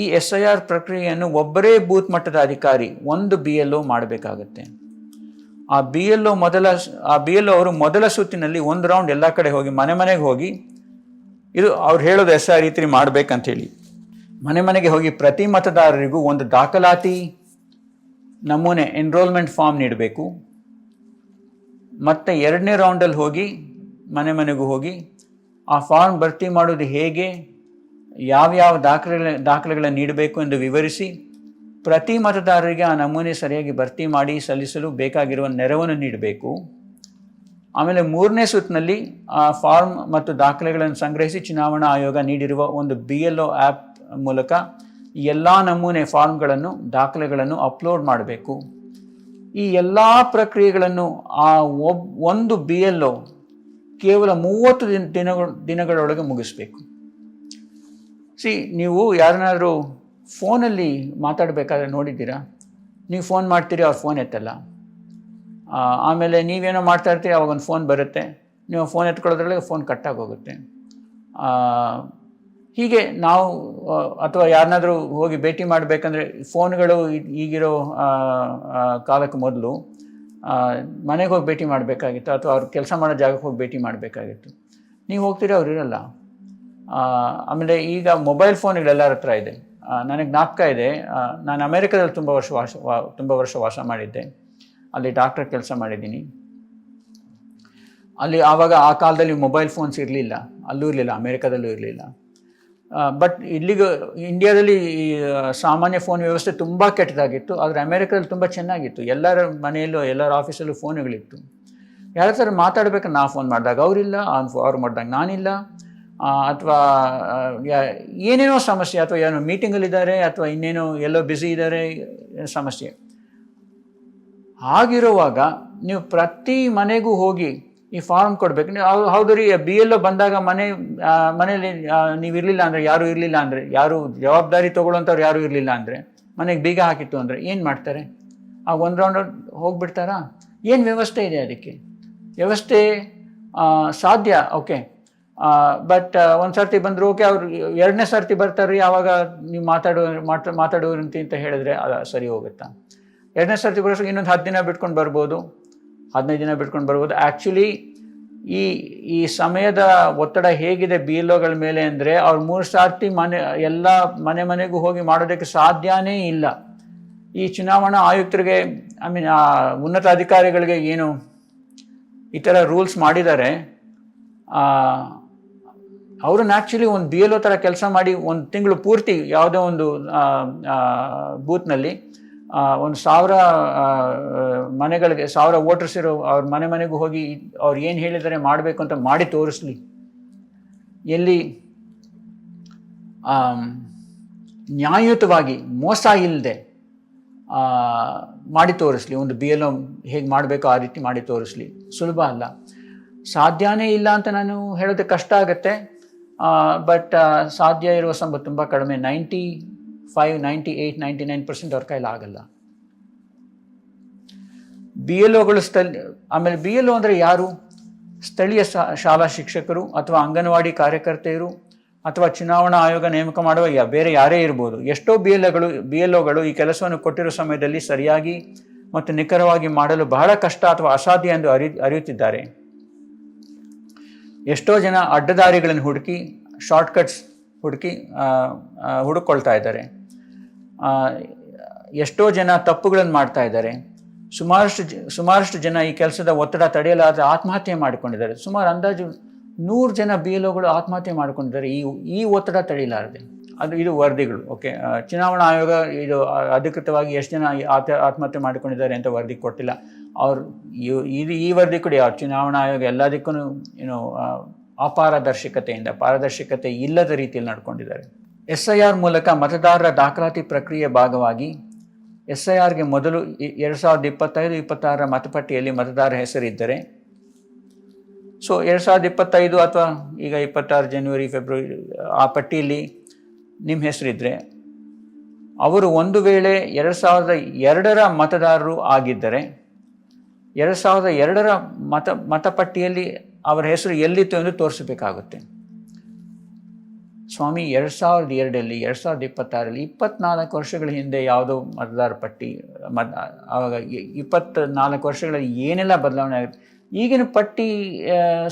ಈ SIR ಪ್ರಕ್ರಿಯೆಯನ್ನು ಒಬ್ಬರೇ ಬೂತ್ ಮಟ್ಟದ ಅಧಿಕಾರಿ, ಒಂದು BLO ಮಾಡಬೇಕಾಗತ್ತೆ. ಆ BLO ಅವರು ಮೊದಲ ಸುತ್ತಿನಲ್ಲಿ ಒಂದು ರೌಂಡ್ ಎಲ್ಲ ಕಡೆ ಹೋಗಿ ಮನೆಗೆ ಹೋಗಿ ಇದು ಅವ್ರು ಹೇಳೋದು SIR ಈ ರೀತಿ ಮಾಡಬೇಕಂತೇಳಿ. ಮನೆ ಮನೆಗೆ ಹೋಗಿ ಪ್ರತಿ ಮತದಾರರಿಗೂ ಒಂದು ದಾಖಲಾತಿ ನಮೂನೆ ಎನ್ರೋಲ್ಮೆಂಟ್ ಫಾರ್ಮ್ ನೀಡಬೇಕು. ಮತ್ತು 2ನೇ ರೌಂಡಲ್ಲಿ ಹೋಗಿ ಮನೆ ಮನೆಗೂ ಹೋಗಿ ಆ ಫಾರ್ಮ್ ಭರ್ತಿ ಮಾಡೋದು ಹೇಗೆ, ಯಾವ್ಯಾವ ದಾಖಲೆಗಳನ್ನು ನೀಡಬೇಕು ಎಂದು ವಿವರಿಸಿ ಪ್ರತಿ ಮತದಾರರಿಗೆ ಆ ನಮೂನೆ ಸರಿಯಾಗಿ ಭರ್ತಿ ಮಾಡಿ ಸಲ್ಲಿಸಲು ಬೇಕಾಗಿರುವ ನೆರವನ್ನು ನೀಡಬೇಕು. ಆಮೇಲೆ 3ನೇ ಸುತ್ತಿನಲ್ಲಿ ಆ ಫಾರ್ಮ್ ಮತ್ತು ದಾಖಲೆಗಳನ್ನು ಸಂಗ್ರಹಿಸಿ ಚುನಾವಣಾ ಆಯೋಗ ನೀಡಿರುವ ಒಂದು BLO ಆ್ಯಪ್ ಮೂಲಕ ಎಲ್ಲ ನಮೂನೆ ಫಾರ್ಮ್ಗಳನ್ನು ದಾಖಲೆಗಳನ್ನು ಅಪ್ಲೋಡ್ ಮಾಡಬೇಕು. ಈ ಎಲ್ಲ ಪ್ರಕ್ರಿಯೆಗಳನ್ನು ಆ ಒಂದು BLO ಕೇವಲ 30 ದಿನಗಳೊಳಗೆ ಮುಗಿಸ್ಬೇಕು. ನೀವು ಯಾರನ್ನಾದರೂ ಫೋನಲ್ಲಿ ಮಾತಾಡಬೇಕಾದ್ರೆ ನೋಡಿದ್ದೀರಾ? ನೀವು ಫೋನ್ ಮಾಡ್ತೀರಿ, ಅವ್ರು ಫೋನ್ ಎತ್ತಲ್ಲ. ಆಮೇಲೆ ನೀವೇನೋ ಮಾಡ್ತಾ ಇರ್ತೀರಿ, ಅವಾಗ ಒಂದು ಫೋನ್ ಬರುತ್ತೆ, ನೀವು ಫೋನ್ ಎತ್ಕೊಳ್ಳೋದ್ರೊಳಗೆ ಫೋನ್ ಕಟ್ಟಾಗಿ ಹೋಗುತ್ತೆ. ಹೀಗೆ ನಾವು ಅಥವಾ ಯಾರನ್ನಾದರೂ ಹೋಗಿ ಭೇಟಿ ಮಾಡಬೇಕಂದ್ರೆ ಫೋನ್ಗಳು ಈಗಿರೋ ಕಾಲಕ್ಕೆ ಮೊದಲು ಮನೆಗೆ ಹೋಗಿ ಭೇಟಿ ಮಾಡಬೇಕಾಗಿತ್ತು, ಅಥವಾ ಅವ್ರು ಕೆಲಸ ಮಾಡೋ ಜಾಗಕ್ಕೆ ಹೋಗಿ ಭೇಟಿ ಮಾಡಬೇಕಾಗಿತ್ತು. ನೀವು ಹೋಗ್ತೀರಿ, ಅವ್ರು ಇರಲ್ಲ. ಆಮೇಲೆ ಈಗ ಮೊಬೈಲ್ ಫೋನ್ಗಳೆಲ್ಲರ ಹತ್ರ ಇದೆ. ನನಗೆ ಜ್ಞಾಪಕ ಇದೆ, ನಾನು ಅಮೇರಿಕಾದಲ್ಲಿ ತುಂಬ ವರ್ಷ ವಾಸ ಮಾಡಿದ್ದೆ. ಅಲ್ಲಿ ಡಾಕ್ಟರ್ ಕೆಲಸ ಮಾಡಿದ್ದೀನಿ. ಅಲ್ಲಿ ಆವಾಗ ಆ ಕಾಲದಲ್ಲಿ ಮೊಬೈಲ್ ಫೋನ್ಸ್ ಇರಲಿಲ್ಲ, ಅಲ್ಲೂ ಇರಲಿಲ್ಲ, ಅಮೇರಿಕಾದಲ್ಲೂ ಇರಲಿಲ್ಲ. ಬಟ್ ಇಂಡಿಯಾದಲ್ಲಿ ಸಾಮಾನ್ಯ ಫೋನ್ ವ್ಯವಸ್ಥೆ ತುಂಬ ಕೆಟ್ಟದಾಗಿತ್ತು. ಆದರೆ ಅಮೇರಿಕಾದಲ್ಲಿ ತುಂಬ ಚೆನ್ನಾಗಿತ್ತು. ಎಲ್ಲರ ಮನೆಯಲ್ಲೂ ಎಲ್ಲರ ಆಫೀಸಲ್ಲೂ ಫೋನುಗಳಿತ್ತು. ಯಾರ ಥರ ಮಾತಾಡ್ಬೇಕು, ನಾ ಫೋನ್ ಮಾಡಿದಾಗ ಅವರಿಲ್ಲ, ಅವ್ರು ಮಾಡಿದಾಗ ನಾನಿಲ್ಲ, ಅಥವಾ ಏನೇನೋ ಸಮಸ್ಯೆ, ಅಥವಾ ಏನೋ ಮೀಟಿಂಗಲ್ಲಿದ್ದಾರೆ, ಅಥವಾ ಇನ್ನೇನೋ ಎಲ್ಲೋ ಬ್ಯುಸಿ ಇದ್ದಾರೆ, ಸಮಸ್ಯೆ. ಹಾಗಿರುವಾಗ ನೀವು ಪ್ರತಿ ಮನೆಗೂ ಹೋಗಿ ಈ ಫಾರ್ಮ್ ಕೊಡಬೇಕು. ನೀವು ಹೌದು ರೀ, BLO ಬಂದಾಗ ಮನೇಲಿ ನೀವು ಇರಲಿಲ್ಲ ಅಂದರೆ, ಯಾರೂ ಇರಲಿಲ್ಲ ಅಂದರೆ, ಯಾರು ಜವಾಬ್ದಾರಿ ತೊಗೊಳ್ಳೋಂಥವ್ರು ಯಾರೂ ಇರಲಿಲ್ಲ ಅಂದರೆ, ಮನೆಗೆ ಬೀಗ ಹಾಕಿತ್ತು ಅಂದರೆ ಏನು ಮಾಡ್ತಾರೆ? ಆ ಒಂದು ರೌಂಡ್ ಹೋಗಿಬಿಡ್ತಾರಾ? ಏನು ವ್ಯವಸ್ಥೆ ಇದೆ ಅದಕ್ಕೆ? ವ್ಯವಸ್ಥೆ ಸಾಧ್ಯ, ಓಕೆ. ಬಟ್ ಒಂದು ಸರ್ತಿ ಬಂದರು, ಓಕೆ, ಅವ್ರು 2ನೇ ಸರ್ತಿ ಬರ್ತಾರೆ, ಆವಾಗ ನೀವು ಮಾತಾಡೋರಂತೆ ಅಂತ ಹೇಳಿದ್ರೆ ಅದು ಸರಿ ಹೋಗುತ್ತಾ? 2ನೇ ಸರ್ತಿ ಬರೋಷ್ಟು ಇನ್ನೊಂದು 10 ದಿನ ಬಿಟ್ಕೊಂಡು ಬರ್ಬೋದು, 15 ದಿನ ಬಿಟ್ಕೊಂಡು ಬರ್ಬೋದು. ಆ್ಯಕ್ಚುಲಿ ಈ ಸಮಯದ ಒತ್ತಡ ಹೇಗಿದೆ BLOಗಳ ಮೇಲೆ ಅಂದರೆ, ಅವ್ರು 3 ಸರ್ತಿ ಎಲ್ಲ ಮನೆಗೂ ಹೋಗಿ ಮಾಡೋದಕ್ಕೆ ಸಾಧ್ಯನೇ ಇಲ್ಲ. ಈ ಚುನಾವಣಾ ಆಯುಕ್ತರಿಗೆ, ಉನ್ನತ ಅಧಿಕಾರಿಗಳಿಗೆ ಏನು ಈ ಥರ ರೂಲ್ಸ್ ಮಾಡಿದ್ದಾರೆ, ಅವ್ರನ್ನ ಆ್ಯಕ್ಚುಲಿ ಒಂದು BLO ಥರ ಕೆಲಸ ಮಾಡಿ 1 ತಿಂಗಳು ಪೂರ್ತಿ ಯಾವುದೋ ಒಂದು ಬೂತ್ನಲ್ಲಿ 1000 ಮನೆಗಳಿಗೆ 1000 ವೋಟರ್ಸ್ ಇರೋ ಅವ್ರ ಮನೆಗೂ ಹೋಗಿ ಅವ್ರು ಏನು ಹೇಳಿದ್ದಾರೆ ಮಾಡಬೇಕು ಅಂತ ಮಾಡಿ ತೋರಿಸ್ಲಿ. ಎಲ್ಲಿ ನ್ಯಾಯಯುತವಾಗಿ ಮೋಸ ಇಲ್ಲದೆ ಮಾಡಿ ತೋರಿಸ್ಲಿ. ಒಂದು BLO ಹೇಗೆ ಮಾಡಬೇಕು ಆ ರೀತಿ ಮಾಡಿ ತೋರಿಸ್ಲಿ. ಸುಲಭ ಅಲ್ಲ, ಸಾಧ್ಯನೇ ಇಲ್ಲ ಅಂತ ನಾನು ಹೇಳೋದು ಕಷ್ಟ ಆಗುತ್ತೆ. ಬಟ್ ಸಾಧ್ಯ ಇರುವ ಸಂಭವ ತುಂಬ ಕಡಿಮೆ. 95, 98, 99% ಅವ್ರ ಕೈಲಿ ಆಗಲ್ಲ. BLOಗಳು ಆಮೇಲೆ BLO ಅಂದರೆ ಯಾರು? ಸ್ಥಳೀಯ ಶಾಲಾ ಶಿಕ್ಷಕರು, ಅಥವಾ ಅಂಗನವಾಡಿ ಕಾರ್ಯಕರ್ತೆಯರು, ಅಥವಾ ಚುನಾವಣಾ ಆಯೋಗ ನೇಮಕ ಮಾಡುವ ಬೇರೆ ಯಾರೇ ಇರ್ಬೋದು. ಎಷ್ಟೋ BLOಗಳು ಈ ಕೆಲಸವನ್ನು ಕೊಟ್ಟಿರೋ ಸಮಯದಲ್ಲಿ ಸರಿಯಾಗಿ ಮತ್ತು ನಿಖರವಾಗಿ ಮಾಡಲು ಬಹಳ ಕಷ್ಟ ಅಥವಾ ಅಸಾಧ್ಯ ಎಂದು ಅರಿಯುತ್ತಿದ್ದಾರೆ. ಎಷ್ಟೋ ಜನ ಅಡ್ಡದಾರಿಗಳನ್ನು ಹುಡುಕಿ, ಶಾರ್ಟ್ಕಟ್ಸ್ ಹುಡುಕೊಳ್ತಾ ಇದ್ದಾರೆ. ಎಷ್ಟೋ ಜನ ತಪ್ಪುಗಳನ್ನು ಮಾಡ್ತಾ ಇದ್ದಾರೆ. ಸುಮಾರಷ್ಟು ಜನ ಈ ಕೆಲಸದ ಒತ್ತಡ ತಡೆಯಲಾದ ಆತ್ಮಹತ್ಯೆ ಮಾಡಿಕೊಂಡಿದ್ದಾರೆ. ಸುಮಾರು ಅಂದಾಜು 100 ಜನ BLOಗಳು ಆತ್ಮಹತ್ಯೆ ಮಾಡಿಕೊಂಡಿದ್ದಾರೆ ಈ ಒತ್ತಡ ತಡೆಯಲಾರದೆ. ಇದು ವರದಿಗಳು. ಓಕೆ, ಚುನಾವಣಾ ಆಯೋಗ ಇದು ಅಧಿಕೃತವಾಗಿ ಎಷ್ಟು ಜನ ಆತ್ಮಹತ್ಯೆ ಮಾಡಿಕೊಂಡಿದ್ದಾರೆ ಅಂತ ವರದಿ ಕೊಟ್ಟಿಲ್ಲ. ಅವ್ರು ಈ ವರದಿ ಕೊಡಿ. ಅವ್ರು ಚುನಾವಣಾ ಆಯೋಗ ಎಲ್ಲದಕ್ಕೂ ಪಾರದರ್ಶಕತೆ ಇಲ್ಲದ ರೀತಿಯಲ್ಲಿ ನಡ್ಕೊಂಡಿದ್ದಾರೆ. SIR ಮೂಲಕ ಮತದಾರರ ದಾಖಲಾತಿ ಪ್ರಕ್ರಿಯೆ ಭಾಗವಾಗಿ SIRಗೆ ಮೊದಲು 2025-26 ಮತಪಟ್ಟಿಯಲ್ಲಿ ಮತದಾರರ ಹೆಸರಿದ್ದರೆ, ಸೊ 2025 ಅಥವಾ ಈಗ 26 ಜನವರಿ ಫೆಬ್ರವರಿ ಆ ಪಟ್ಟಿಯಲ್ಲಿ ನಿಮ್ಮ ಹೆಸರಿದ್ದರೆ, ಅವರು ಒಂದು ವೇಳೆ 2002ರ ಮತದಾರರು ಆಗಿದ್ದರೆ 2002ರ ಮತಪಟ್ಟಿಯಲ್ಲಿ ಅವರ ಹೆಸರು ಎಲ್ಲಿತ್ತು ಎಂದು ತೋರಿಸಬೇಕಾಗುತ್ತೆ. ಸ್ವಾಮಿ, 2002ರಲ್ಲಿ 2026ರಲ್ಲಿ 24 ವರ್ಷಗಳ ಹಿಂದೆ ಯಾವುದೋ ಮತದಾರ ಪಟ್ಟಿ, ಆವಾಗ 24 ವರ್ಷಗಳಲ್ಲಿ ಏನೆಲ್ಲ ಬದಲಾವಣೆ ಆಗುತ್ತೆ. ಈಗಿನ ಪಟ್ಟಿ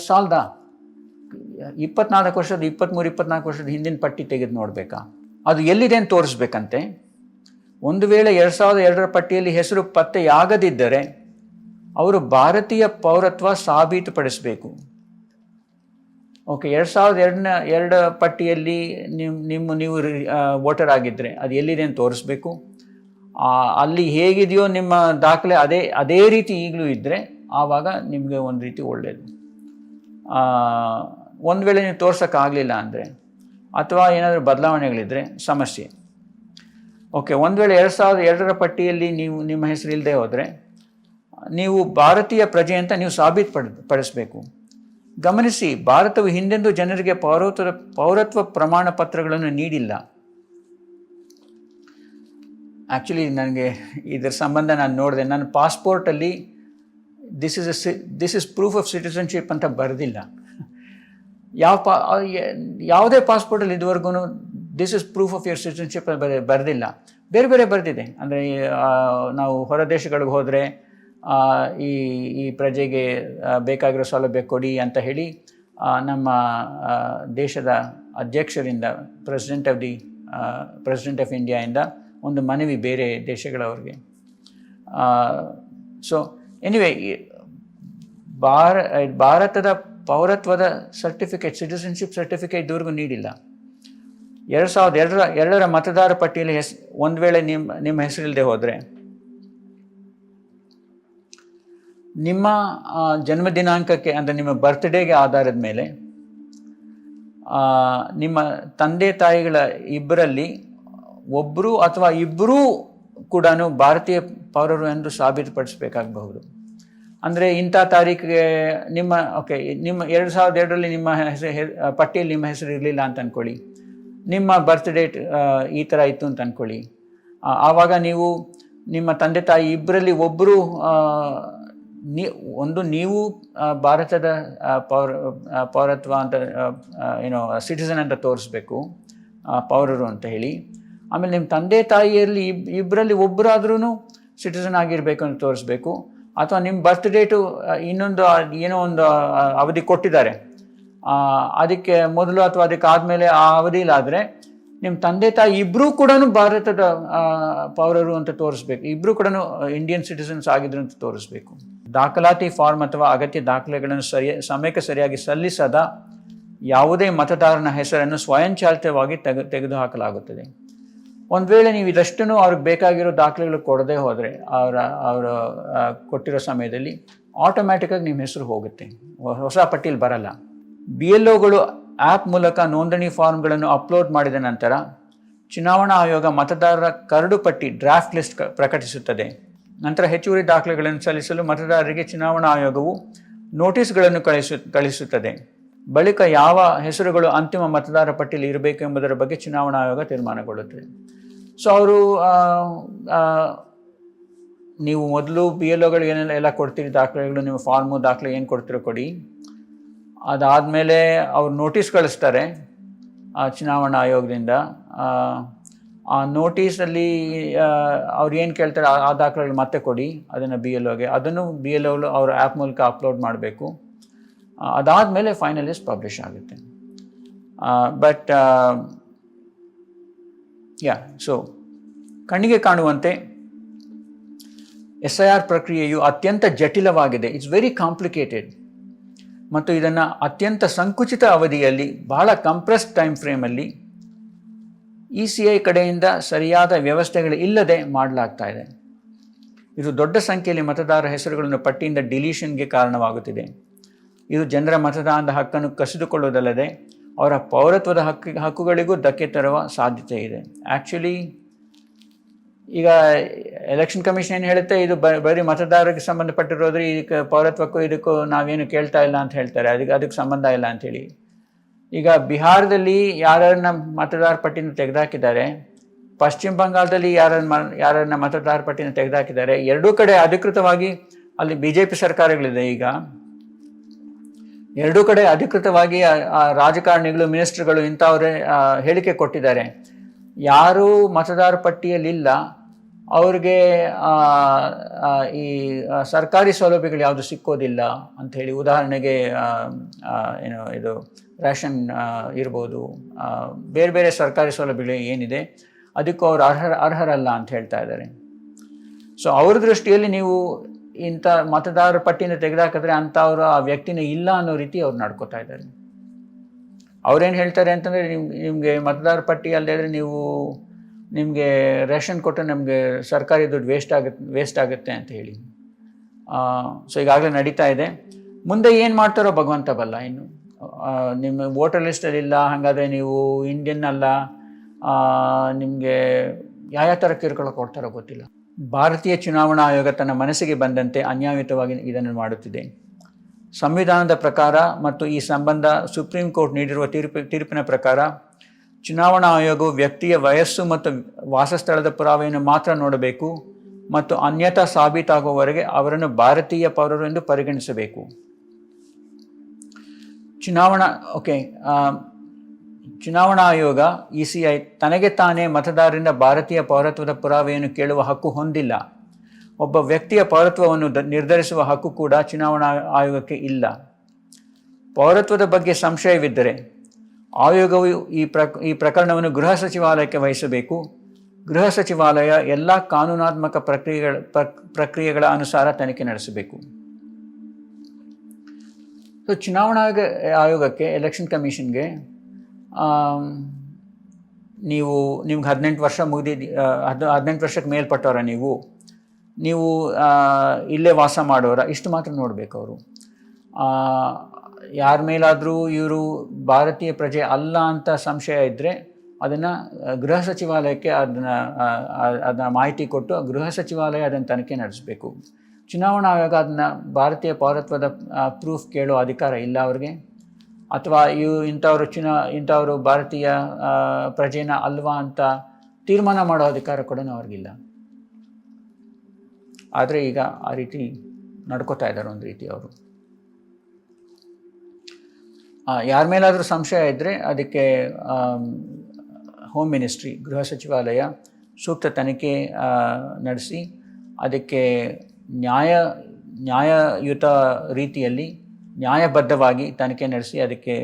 ಸಾಲದ 24 ವರ್ಷದ 24 ವರ್ಷದ ಹಿಂದಿನ ಪಟ್ಟಿ ತೆಗೆದು ನೋಡಬೇಕಾ? ಅದು ಎಲ್ಲಿದೆ ಅಂತ ತೋರಿಸ್ಬೇಕಂತೆ. ಒಂದು ವೇಳೆ 2002ರ ಪಟ್ಟಿಯಲ್ಲಿ ಹೆಸರು ಪತ್ತೆಯಾಗದಿದ್ದರೆ ಅವರು ಭಾರತೀಯ ಪೌರತ್ವ ಸಾಬೀತುಪಡಿಸಬೇಕು. ಓಕೆ, 2002 ಪಟ್ಟಿಯಲ್ಲಿ ನೀವು ವೋಟರ್ ಆಗಿದ್ದರೆ ಅದು ಎಲ್ಲಿದೆ ಅಂತ ತೋರಿಸ್ಬೇಕು. ಅಲ್ಲಿ ಹೇಗಿದೆಯೋ ನಿಮ್ಮ ದಾಖಲೆ ಅದೇ ರೀತಿ ಈಗಲೂ ಇದ್ದರೆ ಆವಾಗ ನಿಮಗೆ ಒಂದು ರೀತಿ ಒಳ್ಳೆಯದು. ಒಂದು ವೇಳೆ ನೀವು ತೋರ್ಸೋಕ್ಕಾಗಲಿಲ್ಲ ಅಂದರೆ ಅಥವಾ ಏನಾದರೂ ಬದಲಾವಣೆಗಳಿದ್ದರೆ ಸಮಸ್ಯೆ. ಓಕೆ, ಒಂದು ವೇಳೆ 2002ರ ಪಟ್ಟಿಯಲ್ಲಿ ನಿಮ್ಮ ಹೆಸರು ಇಲ್ಲದೆ ಹೋದರೆ ನೀವು ಭಾರತೀಯ ಪ್ರಜೆ ಅಂತ ನೀವು ಸಾಬೀತುಪಡಿಸಬೇಕು. ಗಮನಿಸಿ, ಭಾರತವು ಹಿಂದೆಂದೂ ಜನರಿಗೆ ಪೌರತ್ವ ಪ್ರಮಾಣ ಪತ್ರಗಳನ್ನು ನೀಡಿಲ್ಲ. ಆ್ಯಕ್ಚುಲಿ ನನಗೆ ಇದರ ಸಂಬಂಧ ನಾನು ನೋಡಿದೆ. ನನ್ನ ಪಾಸ್ಪೋರ್ಟಲ್ಲಿ this is proof of citizenship ಅಂತ ಬರೆದಿಲ್ಲ. ಯಾವುದೇ ಪಾಸ್ಪೋರ್ಟಲ್ಲಿ ಇದುವರೆಗೂ this is proof of your citizenship ಬರೆದಿಲ್ಲ. ಬೇರೆ ಬೇರೆ ಬರೆದಿದೆ. ಅಂದರೆ ನಾವು ಹೊರ ದೇಶಗಳಿಗೆ ಹೋದರೆ ಈ ಪ್ರಜೆಗೆ ಬೇಕಾಗಿರೋ ಸೌಲಭ್ಯ ಕೊಡಿ ಅಂತ ಹೇಳಿ ನಮ್ಮ ದೇಶದ ಅಧ್ಯಕ್ಷರಿಂದ ಪ್ರೆಸಿಡೆಂಟ್ ಆಫ್ ಇಂಡಿಯಾಯಿಂದ ಒಂದು ಮನವಿ ಬೇರೆ ದೇಶಗಳವ್ರಿಗೆ. ಸೊ ಎನಿವೆ, ಭಾರತದ ಪೌರತ್ವದ ಸರ್ಟಿಫಿಕೇಟ್, ಸಿಟಿಸನ್ಶಿಪ್ ಸರ್ಟಿಫಿಕೇಟ್ ಇದುವರೆಗೂ ನೀಡಿಲ್ಲ. 2002ರ ಮತದಾರ ಪಟ್ಟಿಯಲ್ಲಿ ಒಂದು ವೇಳೆ ನಿಮ್ಮ ಹೆಸರಿಲ್ಲದೆ ಹೋದರೆ ನಿಮ್ಮ ಜನ್ಮ ದಿನಾಂಕಕ್ಕೆ, ಅಂದರೆ ನಿಮ್ಮ ಬರ್ತ್ಡೇಗೆ ಆಧಾರದ ಮೇಲೆ ನಿಮ್ಮ ತಂದೆ ತಾಯಿಗಳ ಇಬ್ಬರಲ್ಲಿ ಒಬ್ಬರು ಅಥವಾ ಇಬ್ಬರೂ ಕೂಡ ಭಾರತೀಯ ಪೌರರು ಎಂದು ಸಾಬೀತುಪಡಿಸಬೇಕಾಗಬಹುದು. ಅಂದರೆ ಇಂಥ ತಾರೀಕಿಗೆ ನಿಮ್ಮ 2002ರಲ್ಲಿ ನಿಮ್ಮ ಪಟ್ಟಿಯಲ್ಲಿ ನಿಮ್ಮ ಹೆಸರು ಇರಲಿಲ್ಲ ಅಂತ ಅಂದ್ಕೊಳ್ಳಿ. ನಿಮ್ಮ ಬರ್ತ್ ಡೇಟ್ ಈ ಥರ ಇತ್ತು ಅಂತ ಅಂದ್ಕೊಳ್ಳಿ. ಆವಾಗ ನೀವು ನಿಮ್ಮ ತಂದೆ ತಾಯಿ ಇಬ್ಬರಲ್ಲಿ ಒಬ್ಬರು ನೀವು ಭಾರತದ ಪೌರತ್ವ ಅಂತ ಸಿಟಿಸನ್ ಅಂತ ತೋರಿಸ್ಬೇಕು, ಪೌರರು ಅಂತ ಹೇಳಿ. ಆಮೇಲೆ ನಿಮ್ಮ ತಂದೆ ತಾಯಿಯಲ್ಲಿ ಇಬ್ಬರಲ್ಲಿ ಒಬ್ಬರಾದ್ರೂ ಸಿಟಿಸನ್ ಆಗಿರಬೇಕು ಅಂತ ತೋರಿಸ್ಬೇಕು. ಅಥವಾ ನಿಮ್ಮ ಬರ್ತ್ ಡೇಟು ಇನ್ನೊಂದು ಏನೋ ಒಂದು ಅವಧಿ ಕೊಟ್ಟಿದ್ದಾರೆ, ಅದಕ್ಕೆ ಮೊದಲು ಅಥವಾ ಅದಕ್ಕೆ ಆದಮೇಲೆ ಆ ಅವಧಿಲಾದರೆ ನಿಮ್ಮ ತಂದೆ ತಾಯಿ ಇಬ್ಬರೂ ಕೂಡ ಭಾರತದ ಪೌರರು ಅಂತ ತೋರಿಸ್ಬೇಕು. ಇಬ್ಬರೂ ಕೂಡ ಇಂಡಿಯನ್ ಸಿಟಿಸನ್ಸ್ ಆಗಿದ್ರು ಅಂತ ತೋರಿಸ್ಬೇಕು. ದಾಖಲಾತಿ ಫಾರ್ಮ್ ಅಥವಾ ಅಗತ್ಯ ದಾಖಲೆಗಳನ್ನು ಸಮಯಕ್ಕೆ ಸರಿಯಾಗಿ ಸಲ್ಲಿಸದ ಯಾವುದೇ ಮತದಾರನ ಹೆಸರನ್ನು ಸ್ವಯಂಚಾಲಿತವಾಗಿ ತೆಗೆದುಹಾಕಲಾಗುತ್ತದೆ. ಒಂದು ವೇಳೆ ನೀವು ಇದಷ್ಟನ್ನು ಅವ್ರಿಗೆ ಬೇಕಾಗಿರೋ ದಾಖಲೆಗಳು ಕೊಡದೇ ಹೋದರೆ ಅವರು ಕೊಟ್ಟಿರೋ ಸಮಯದಲ್ಲಿ ಆಟೋಮ್ಯಾಟಿಕ್ಕಾಗಿ ನಿಮ್ಮ ಹೆಸರು ಹೋಗುತ್ತೆ, ಹೊಸ ಪಟ್ಟಿಯಲ್ಲಿ ಬರಲ್ಲ. BLOಗಳು ಆ್ಯಪ್ ಮೂಲಕ ನೋಂದಣಿ ಫಾರ್ಮ್ಗಳನ್ನು ಅಪ್ಲೋಡ್ ಮಾಡಿದ ನಂತರ ಚುನಾವಣಾ ಆಯೋಗ ಮತದಾರರ ಕರಡು ಪಟ್ಟಿ ಡ್ರಾಫ್ಟ್ ಲಿಸ್ಟ್ ಪ್ರಕಟಿಸುತ್ತದೆ. ನಂತರ ಹೆಚ್ಚುವರಿ ದಾಖಲೆಗಳನ್ನು ಸಲ್ಲಿಸಲು ಮತದಾರರಿಗೆ ಚುನಾವಣಾ ಆಯೋಗವು ನೋಟಿಸ್ಗಳನ್ನು ಕಳಿಸುತ್ತದೆ. ಬಳಿಕ ಯಾವ ಹೆಸರುಗಳು ಅಂತಿಮ ಮತದಾರ ಪಟ್ಟಿಯಲ್ಲಿ ಇರಬೇಕು ಎಂಬುದರ ಬಗ್ಗೆ ಚುನಾವಣಾ ಆಯೋಗ ತೀರ್ಮಾನಗೊಳ್ಳುತ್ತದೆ. ಸೊ ಅವರು ನೀವು ಮೊದಲು BLOಗಳು ಏನೆಲ್ಲ ಕೊಡ್ತೀರಿ ದಾಖಲೆಗಳು, ನೀವು ಫಾರ್ಮು ದಾಖಲೆ ಏನು ಕೊಡ್ತೀರೋ ಕೊಡಿ. ಅದಾದಮೇಲೆ ಅವ್ರು ನೋಟಿಸ್ ಕಳಿಸ್ತಾರೆ ಚುನಾವಣಾ ಆಯೋಗದಿಂದ. ಆ ನೋಟಿಸಲ್ಲಿ ಅವ್ರು ಏನು ಕೇಳ್ತಾರೆ ಆ ದಾಖಲೆಗಳು ಮತ್ತೆ ಕೊಡಿ ಅದನ್ನು BLOಗೆ. ಅದನ್ನು BLOಗಳು ಅವ್ರ ಆ್ಯಪ್ ಮೂಲಕ ಅಪ್ಲೋಡ್ ಮಾಡಬೇಕು. ಅದಾದಮೇಲೆ ಫೈನಲ್ ಲಿಸ್ಟ್ ಪಬ್ಲಿಷ್ ಆಗುತ್ತೆ. ಬಟ್ ಸೊ ಕಣ್ಣಿಗೆ ಕಾಣುವಂತೆ SIR ಪ್ರಕ್ರಿಯೆಯು ಅತ್ಯಂತ ಜಟಿಲವಾಗಿದೆ. It's very complicated. ಮತ್ತು ಇದನ್ನು ಅತ್ಯಂತ ಸಂಕುಚಿತ ಅವಧಿಯಲ್ಲಿ, ಬಹಳ ಕಂಪ್ರೆಸ್ಡ್ ಟೈಮ್ ಫ್ರೇಮಲ್ಲಿ ECI ಕಡೆಯಿಂದ ಸರಿಯಾದ ವ್ಯವಸ್ಥೆಗಳು ಇಲ್ಲದೆ ಮಾಡಲಾಗ್ತಾ ಇದೆ. ಇದು ದೊಡ್ಡ ಸಂಖ್ಯೆಯಲ್ಲಿ ಮತದಾರರ ಹೆಸರುಗಳನ್ನು ಪಟ್ಟಿಯಿಂದ ಡಿಲೀಷನ್ಗೆ ಕಾರಣವಾಗುತ್ತಿದೆ. ಇದು ಜನರ ಮತದಾನದ ಹಕ್ಕನ್ನು ಕಸಿದುಕೊಳ್ಳುವುದಲ್ಲದೆ ಅವರ ಪೌರತ್ವದ ಹಕ್ಕುಗಳಿಗೂ ಧಕ್ಕೆ ತರುವ ಸಾಧ್ಯತೆ ಇದೆ. ಆ್ಯಕ್ಚುಲಿ ಈಗ ಎಲೆಕ್ಷನ್ ಕಮಿಷನ್ ಏನು ಹೇಳುತ್ತೆ, ಇದು ಬರೀ ಮತದಾರರಿಗೆ ಸಂಬಂಧಪಟ್ಟಿರೋದ್ರೆ ಇದಕ್ಕೆ ಪೌರತ್ವಕ್ಕೂ ಇದಕ್ಕೂ ನಾವೇನು ಕೇಳ್ತಾ ಇಲ್ಲ ಅಂತ ಹೇಳ್ತಾರೆ, ಅದಕ್ಕೆ ಸಂಬಂಧ ಇಲ್ಲ ಅಂಥೇಳಿ. ಈಗ ಬಿಹಾರದಲ್ಲಿ ಯಾರನ್ನ ಮತದಾರ ಪಟ್ಟಿನ ತೆಗೆದುಹಾಕಿದ್ದಾರೆ, ಪಶ್ಚಿಮ ಬಂಗಾಳದಲ್ಲಿ ಯಾರನ್ನ ಮತದಾರ ಪಟ್ಟಿನ ತೆಗೆದುಹಾಕಿದ್ದಾರೆ. ಎರಡೂ ಕಡೆ ಅಧಿಕೃತವಾಗಿ ಅಲ್ಲಿ BJP ಸರ್ಕಾರಗಳಿದೆ. ಈಗ ಎರಡೂ ಕಡೆ ಅಧಿಕೃತವಾಗಿ ರಾಜಕಾರಣಿಗಳು, ಮಿನಿಸ್ಟರ್ಗಳು ಇಂಥವರೇ ಹೇಳಿಕೆ ಕೊಟ್ಟಿದ್ದಾರೆ. ಯಾರೂ ಮತದಾರ ಪಟ್ಟಿಯಲ್ಲಿಲ್ಲ ಅವ್ರಿಗೆ ಈ ಸರ್ಕಾರಿ ಸೌಲಭ್ಯಗಳು ಯಾವುದು ಸಿಕ್ಕೋದಿಲ್ಲ ಅಂಥೇಳಿ, ಉದಾಹರಣೆಗೆ ಏನು ಇದು ರೇಷನ್ ಇರ್ಬೋದು, ಬೇರೆ ಬೇರೆ ಸರ್ಕಾರಿ ಸೌಲಭ್ಯಗಳು ಏನಿದೆ ಅದಕ್ಕೂ ಅವರು ಅರ್ಹರಲ್ಲ ಅಂತ ಹೇಳ್ತಾ ಇದ್ದಾರೆ. ಸೊ ಅವ್ರ ದೃಷ್ಟಿಯಲ್ಲಿ ನೀವು ಇಂಥ ಮತದಾರರ ಪಟ್ಟಿನ ತೆಗೆದಾಕಿದ್ರೆ ಅಂಥವ್ರು ಆ ವ್ಯಕ್ತಿನ ಇಲ್ಲ ಅನ್ನೋ ರೀತಿ ಅವ್ರು ನಡ್ಕೋತಾ ಇದ್ದಾರೆ. ಅವ್ರೇನು ಹೇಳ್ತಾರೆ ಅಂತಂದರೆ, ನಿಮಗೆ ಮತದಾರ ಪಟ್ಟಿ ಅಲ್ಲದೆ ನಿಮಗೆ ರೇಷನ್ ಕೊಟ್ಟರೆ ನಮಗೆ ಸರ್ಕಾರಿ ದುಡ್ಡು ವೇಸ್ಟ್ ಆಗುತ್ತೆ ಅಂತ ಹೇಳಿ. ಸೊ ಈಗಾಗಲೇ ನಡೀತಾ ಇದೆ. ಮುಂದೆ ಏನು ಮಾಡ್ತಾರೋ ಭಗವಂತ ಬಲ್ಲ. ಇನ್ನು ನಿಮ್ಮ ವೋಟರ್ ಲಿಸ್ಟಲ್ಲಿ ಇಲ್ಲ, ಹಾಗಾದರೆ ನೀವು ಇಂಡಿಯನ್ ಅಲ್ಲ, ನಿಮಗೆ ಯಾವ ಥರ ಕಿರುಕುಳ ಕೊಡ್ತಾರೋ ಗೊತ್ತಿಲ್ಲ. ಭಾರತೀಯ ಚುನಾವಣಾ ಆಯೋಗ ತನ್ನ ಮನಸ್ಸಿಗೆ ಬಂದಂತೆ ಅನ್ಯಾಯಯುತವಾಗಿ ಇದನ್ನು ಮಾಡುತ್ತಿದೆ. ಸಂವಿಧಾನದ ಪ್ರಕಾರ ಮತ್ತು ಈ ಸಂಬಂಧ ಸುಪ್ರೀಂ ಕೋರ್ಟ್ ನೀಡಿರುವ ತೀರ್ಪಿನ ಪ್ರಕಾರ ಚುನಾವಣಾ ಆಯೋಗವು ವ್ಯಕ್ತಿಯ ವಯಸ್ಸು ಮತ್ತು ವಾಸಸ್ಥಳದ ಪುರಾವೆಯನ್ನು ಮಾತ್ರ ನೋಡಬೇಕು ಮತ್ತು ಅನ್ಯಥಾ ಸಾಬೀತಾಗುವವರೆಗೆ ಅವರನ್ನು ಭಾರತೀಯ ಪೌರರು ಎಂದು ಪರಿಗಣಿಸಬೇಕು. ಚುನಾವಣಾ ಆಯೋಗ ECI ತನಗೆ ತಾನೇ ಮತದಾರರಿಂದ ಭಾರತೀಯ ಪೌರತ್ವದ ಪುರಾವೆಯನ್ನು ಕೇಳುವ ಹಕ್ಕು ಹೊಂದಿಲ್ಲ. ಒಬ್ಬ ವ್ಯಕ್ತಿಯ ಪೌರತ್ವವನ್ನು ನಿರ್ಧರಿಸುವ ಹಕ್ಕು ಕೂಡ ಚುನಾವಣಾ ಆಯೋಗಕ್ಕೆ ಇಲ್ಲ. ಪೌರತ್ವದ ಬಗ್ಗೆ ಸಂಶಯವಿದ್ದರೆ ಆಯೋಗವು ಈ ಪ್ರಕರಣವನ್ನು ಗೃಹ ಸಚಿವಾಲಯಕ್ಕೆ ವಹಿಸಬೇಕು. ಗೃಹ ಸಚಿವಾಲಯ ಎಲ್ಲ ಕಾನೂನಾತ್ಮಕ ಪ್ರಕ್ರಿಯೆಗಳ ಅನುಸಾರ ತನಿಖೆ ನಡೆಸಬೇಕು. ಸೊ ಚುನಾವಣಾ ಆಯೋಗಕ್ಕೆ, ಎಲೆಕ್ಷನ್ ಕಮಿಷನ್ಗೆ, ನಿಮ್ಗೆ 18 ವರ್ಷ 18 ವರ್ಷಕ್ಕೆ ಮೇಲ್ಪಟ್ಟವರ ನೀವು ಇಲ್ಲೇ ವಾಸ ಮಾಡೋರ, ಇಷ್ಟು ಮಾತ್ರ ನೋಡಬೇಕು ಅವರು. ಯಾರ ಮೇಲಾದರೂ ಇವರು ಭಾರತೀಯ ಪ್ರಜೆ ಅಲ್ಲ ಅಂತ ಸಂಶಯ ಇದ್ದರೆ ಅದನ್ನು ಗೃಹ ಸಚಿವಾಲಯಕ್ಕೆ ಅದನ್ನ ಮಾಹಿತಿ ಕೊಟ್ಟು ಗೃಹ ಸಚಿವಾಲಯ ಅದನ್ನು ತನಿಖೆ ನಡೆಸಬೇಕು. ಚುನಾವಣಾ ಆಯೋಗ ಅದನ್ನು ಭಾರತೀಯ ಪೌರತ್ವದ ಪ್ರೂಫ್ ಕೇಳೋ ಅಧಿಕಾರ ಇಲ್ಲ ಅವ್ರಿಗೆ, ಅಥವಾ ಇಂಥವರು ಭಾರತೀಯ ಪ್ರಜೆನ ಅಲ್ವಾ ಅಂತ ತೀರ್ಮಾನ ಮಾಡೋ ಅಧಿಕಾರ ಕೂಡ ಅವ್ರಿಗಿಲ್ಲ. ಆದರೆ ಈಗ ಆ ರೀತಿ ನಡ್ಕೋತಾ ಇದ್ದಾರೆ ಒಂದು ರೀತಿ ಅವರು. ಯಾರ ಮೇಲಾದರೂ ಸಂಶಯ ಇದ್ದರೆ ಅದಕ್ಕೆ ಹೋಮ್ ಮಿನಿಸ್ಟ್ರಿ, ಗೃಹ ಸಚಿವಾಲಯ ಸೂಕ್ತ ತನಿಖೆ ನಡೆಸಿ ಅದಕ್ಕೆ ನ್ಯಾಯಯುತ ರೀತಿಯಲ್ಲಿ ನ್ಯಾಯಬದ್ಧವಾಗಿ ತನಿಖೆ ನಡೆಸಿ ಅದಕ್ಕೆ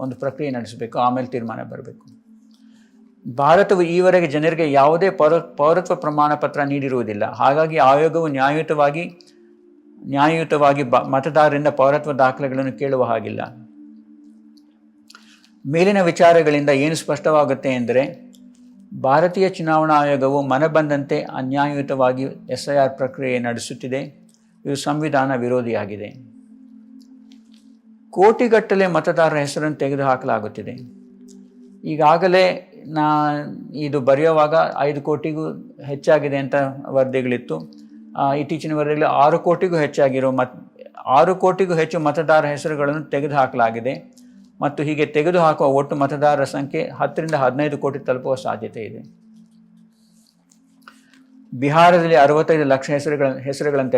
ಒಂದು ಪ್ರಕ್ರಿಯೆ ನಡೆಸಬೇಕು. ಆಮೇಲೆ ತೀರ್ಮಾನ ಬರಬೇಕು. ಭಾರತವು ಈವರೆಗೆ ಜನರಿಗೆ ಯಾವುದೇ ಪೌರತ್ವ ಪ್ರಮಾಣ ಪತ್ರ ನೀಡಿರುವುದಿಲ್ಲ. ಹಾಗಾಗಿ ಆಯೋಗವು ನ್ಯಾಯಯುತವಾಗಿ ಮತದಾರರಿಂದ ಪೌರತ್ವ ದಾಖಲೆಗಳನ್ನು ಕೇಳುವ ಹಾಗಿಲ್ಲ. ಮೇಲಿನ ವಿಚಾರಗಳಿಂದ ಏನು ಸ್ಪಷ್ಟವಾಗುತ್ತೆ ಎಂದರೆ, ಭಾರತೀಯ ಚುನಾವಣಾ ಆಯೋಗವು ಮನಬಂದಂತೆ ಅನ್ಯಾಯಯುತವಾಗಿ SIR ಪ್ರಕ್ರಿಯೆ ನಡೆಸುತ್ತಿದೆ. ಇದು ಸಂವಿಧಾನ ವಿರೋಧಿಯಾಗಿದೆ. ಕೋಟಿಗಟ್ಟಲೆ ಮತದಾರರ ಹೆಸರನ್ನು ತೆಗೆದುಹಾಕಲಾಗುತ್ತಿದೆ. ಈಗಾಗಲೇ ಇದು ಬರೆಯುವಾಗ 5 ಕೋಟಿಗೂ ಹೆಚ್ಚಾಗಿದೆ ಅಂತ ವರದಿಗಳಿತ್ತು. ಇತ್ತೀಚಿನ ವರದಿಗಳಲ್ಲಿ 6 ಕೋಟಿಗೂ ಹೆಚ್ಚಾಗಿರೋ 6 ಕೋಟಿಗೂ ಹೆಚ್ಚು ಮತದಾರರ ಹೆಸರುಗಳನ್ನು ತೆಗೆದುಹಾಕಲಾಗಿದೆ. ಮತ್ತು ಹೀಗೆ ತೆಗೆದುಹಾಕುವ ಒಟ್ಟು ಮತದಾರರ ಸಂಖ್ಯೆ 10 ರಿಂದ 15 ಕೋಟಿ ತಲುಪುವ ಸಾಧ್ಯತೆ ಇದೆ. ಬಿಹಾರದಲ್ಲಿ 65 ಲಕ್ಷ ಹೆಸರುಗಳನ್ನು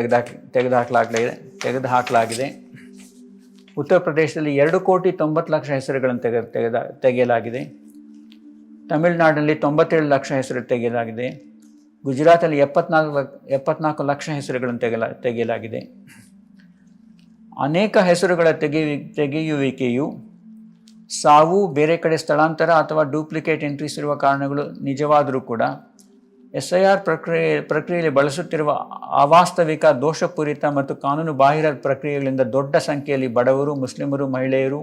ತೆಗೆದುಹಾಕಲಾಗಿದೆ. ಉತ್ತರ ಪ್ರದೇಶದಲ್ಲಿ 2 ಕೋಟಿ 90 ಲಕ್ಷ ಹೆಸರುಗಳನ್ನು ತೆಗೆಯಲಾಗಿದೆ. ತಮಿಳುನಾಡಿನಲ್ಲಿ 97 ಲಕ್ಷ ಹೆಸರು ತೆಗೆಯಲಾಗಿದೆ. ಗುಜರಾತಲ್ಲಿ 74 ಲಕ್ಷ ಹೆಸರುಗಳನ್ನು ತೆಗೆಯಲಾಗಿದೆ. ಅನೇಕ ಹೆಸರುಗಳ ತೆಗೆಯುವಿಕೆಯು ಸಾವು, ಬೇರೆ ಕಡೆ ಸ್ಥಳಾಂತರ ಅಥವಾ ಡೂಪ್ಲಿಕೇಟ್ ಎಂಟ್ರೀಸ್ ಇರುವ ಕಾರಣಗಳು ನಿಜವಾದರೂ ಕೂಡ SIR ಪ್ರಕ್ರಿಯೆಯಲ್ಲಿ ಬಳಸುತ್ತಿರುವ ಅವಾಸ್ತವಿಕ, ದೋಷಪೂರಿತ ಮತ್ತು ಕಾನೂನು ಬಾಹಿರ ಪ್ರಕ್ರಿಯೆಗಳಿಂದ ದೊಡ್ಡ ಸಂಖ್ಯೆಯಲ್ಲಿ ಬಡವರು, ಮುಸ್ಲಿಮರು, ಮಹಿಳೆಯರು,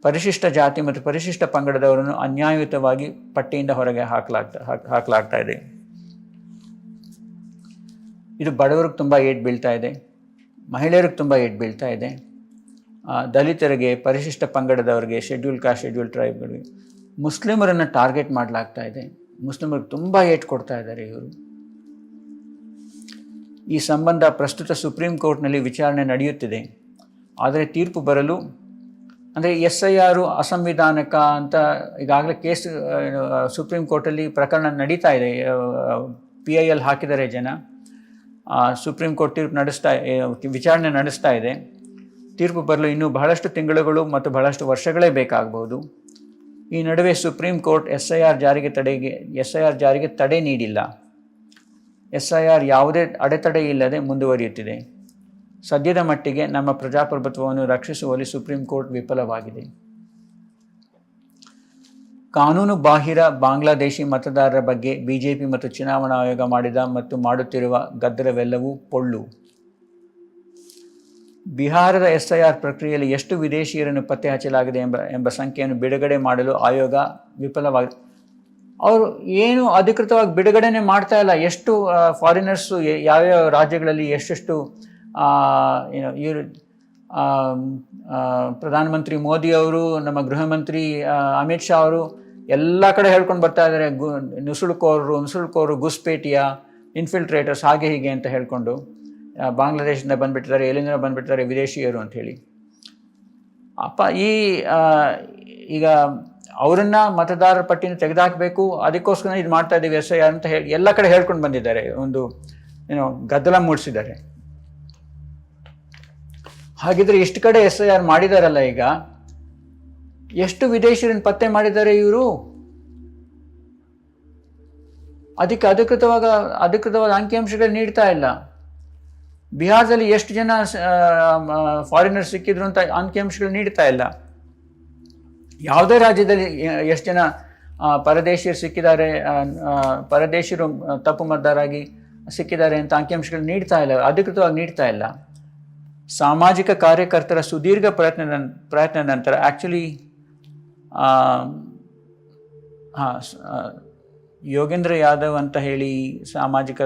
ಪರಿಶಿಷ್ಟ ಜಾತಿ ಮತ್ತು ಪರಿಶಿಷ್ಟ ಪಂಗಡದವರನ್ನು ಅನ್ಯಾಯಯುತವಾಗಿ ಪಟ್ಟಿಯಿಂದ ಹೊರಗೆ ಹಾಕಲಾಗ್ತಾ ಇದೆ. ಇದು ಬಡವರಿಗೆ ತುಂಬ ಏಟು ಬೀಳ್ತಾ ಇದೆ, ಮಹಿಳೆಯರಿಗೆ ತುಂಬ ಏಟು ಬೀಳ್ತಾ ಇದೆ, ದಲಿತರಿಗೆ, ಪರಿಶಿಷ್ಟ ಪಂಗಡದವರಿಗೆ, ಶೆಡ್ಯೂಲ್ ಕಾಸ್ಟ್, ಶೆಡ್ಯೂಲ್ ಟ್ರೈಬ್ಗಳಿಗೆ, ಮುಸ್ಲಿಮರನ್ನು ಟಾರ್ಗೆಟ್ ಮಾಡಲಾಗ್ತಾ ಇದೆ. ಮುಸ್ಲಿಮರಿಗೆ ತುಂಬ ಏಟು ಕೊಡ್ತಾ ಇದ್ದಾರೆ ಇವರು. ಈ ಸಂಬಂಧ ಪ್ರಸ್ತುತ ಸುಪ್ರೀಂ ಕೋರ್ಟ್ನಲ್ಲಿ ವಿಚಾರಣೆ ನಡೆಯುತ್ತಿದೆ. ಆದರೆ ತೀರ್ಪು ಬರಲು, ಅಂದರೆ SIR ಅಸಂವಿಧಾನಿಕ ಅಂತ ಈಗಾಗಲೇ ಕೇಸ್ ಸುಪ್ರೀಂ ಕೋರ್ಟಲ್ಲಿ ಪ್ರಕರಣ ನಡೀತಾ ಇದೆ. PIL ಹಾಕಿದರೆ ಜನ, ಸುಪ್ರೀಂ ಕೋರ್ಟ್ ವಿಚಾರಣೆ ನಡೆಸ್ತಾ ಇದೆ. ತೀರ್ಪು ಬರಲು ಇನ್ನೂ ಬಹಳಷ್ಟು ತಿಂಗಳುಗಳು ಮತ್ತು ಬಹಳಷ್ಟು ವರ್ಷಗಳೇ ಬೇಕಾಗಬಹುದು. ಈ ನಡುವೆ ಸುಪ್ರೀಂ ಕೋರ್ಟ್ SIR ಜಾರಿಗೆ ತಡೆ ನೀಡಿಲ್ಲ. SIR ಯಾವುದೇ ಅಡೆತಡೆ ಇಲ್ಲದೆ ಮುಂದುವರಿಯುತ್ತಿದೆ. ಸದ್ಯದ ಮಟ್ಟಿಗೆ ನಮ್ಮ ಪ್ರಜಾಪ್ರಭುತ್ವವನ್ನು ರಕ್ಷಿಸುವಲ್ಲಿ ಸುಪ್ರೀಂ ಕೋರ್ಟ್ ವಿಫಲವಾಗಿದೆ. ಕಾನೂನು ಬಾಹಿರ ಬಾಂಗ್ಲಾದೇಶಿ ಮತದಾರರ ಬಗ್ಗೆ BJP ಮತ್ತು ಚುನಾವಣಾ ಆಯೋಗ ಮಾಡಿದ ಮತ್ತು ಮಾಡುತ್ತಿರುವ ಗದ್ದಲವೆಲ್ಲವೂ ಪೊಳ್ಳು. ಬಿಹಾರದ SIR ಪ್ರಕ್ರಿಯೆಯಲ್ಲಿ ಎಷ್ಟು ವಿದೇಶಿಯರನ್ನು ಪತ್ತೆ ಹಚ್ಚಲಾಗಿದೆ ಎಂಬ ಸಂಖ್ಯೆಯನ್ನು ಬಿಡುಗಡೆ ಮಾಡಲು ಆಯೋಗ ವಿಫಲವಾಗಿದೆ. ಅವರು ಏನು ಅಧಿಕೃತವಾಗಿ ಬಿಡುಗಡೆನೇ ಮಾಡ್ತಾ ಇಲ್ಲ. ಎಷ್ಟು ಫಾರಿನರ್ಸು ಯಾವ್ಯಾವ ರಾಜ್ಯಗಳಲ್ಲಿ ಎಷ್ಟೆಷ್ಟು ಇವರು ಪ್ರಧಾನಮಂತ್ರಿ ಮೋದಿ ಅವರು, ನಮ್ಮ ಗೃಹ ಮಂತ್ರಿ ಅಮಿತ್ ಶಾ ಅವರು ಎಲ್ಲ ಕಡೆ ಹೇಳ್ಕೊಂಡು ಬರ್ತಾ ಇದ್ದಾರೆ. ನುಸುಳುಕೋರು, ಗುಸ್ಪೇಟಿಯ ಇನ್ಫಿಲ್ಟ್ರೇಟರ್ಸ್, ಹಾಗೆ ಹೀಗೆ ಅಂತ ಹೇಳ್ಕೊಂಡು ಬಾಂಗ್ಲಾದೇಶದಿಂದ ಬಂದುಬಿಟ್ಟಿದ್ದಾರೆ, ಎಲ್ಲಿಂದ ಬಂದುಬಿಟ್ಟಿದ್ದಾರೆ ವಿದೇಶಿಯರು ಅಂಥೇಳಿ. ಈಗ ಅವರನ್ನು ಮತದಾರರ ಪಟ್ಟಿನ ತೆಗೆದುಹಾಕಬೇಕು, ಅದಕ್ಕೋಸ್ಕರ ಇದು ಮಾಡ್ತಾ ಇದ್ದೀವಿ SIR ಅಂತ ಹೇಳಿ ಎಲ್ಲ ಕಡೆ ಹೇಳ್ಕೊಂಡು ಬಂದಿದ್ದಾರೆ. ಒಂದು ಗದ್ದಲ ಮೂಡಿಸಿದ್ದಾರೆ. ಹಾಗಿದ್ರೆ ಇಷ್ಟು ಕಡೆ SIR ಮಾಡಿದಾರಲ್ಲ, ಈಗ ಎಷ್ಟು ವಿದೇಶಿಯರನ್ನು ಪತ್ತೆ ಮಾಡಿದ್ದಾರೆ ಇವರು? ಅದಕ್ಕೆ ಅಧಿಕೃತವಾದ ಅಂಕಿಅಂಶಗಳು ನೀಡ್ತಾ ಇಲ್ಲ. ಬಿಹಾರದಲ್ಲಿ ಎಷ್ಟು ಜನ ಫಾರಿನರ್ ಸಿಕ್ಕಿದ್ರು ಅಂತ ಅಂಕಿಅಂಶಗಳು ನೀಡ್ತಾ ಇಲ್ಲ. ಯಾವುದೇ ರಾಜ್ಯದಲ್ಲಿ ಎಷ್ಟು ಜನ ಪರದೇಶಿಯರು ಸಿಕ್ಕಿದ್ದಾರೆ, ಪರದೇಶಿಯರು ತಪ್ಪು ಮತದಾರರಾಗಿ ಸಿಕ್ಕಿದ್ದಾರೆ ಅಂತ ಅಂಕಿಅಂಶಗಳು ನೀಡ್ತಾ ಇಲ್ಲ, ಅಧಿಕೃತವಾಗಿ ನೀಡ್ತಾ ಇಲ್ಲ. ಸಾಮಾಜಿಕ ಕಾರ್ಯಕರ್ತರ ಸುದೀರ್ಘ ಪ್ರಯತ್ನದ ನಂತರ ಆ್ಯಕ್ಚುಲಿ ಯೋಗೇಂದ್ರ ಯಾದವ್ ಅಂತ ಹೇಳಿ ಸಾಮಾಜಿಕ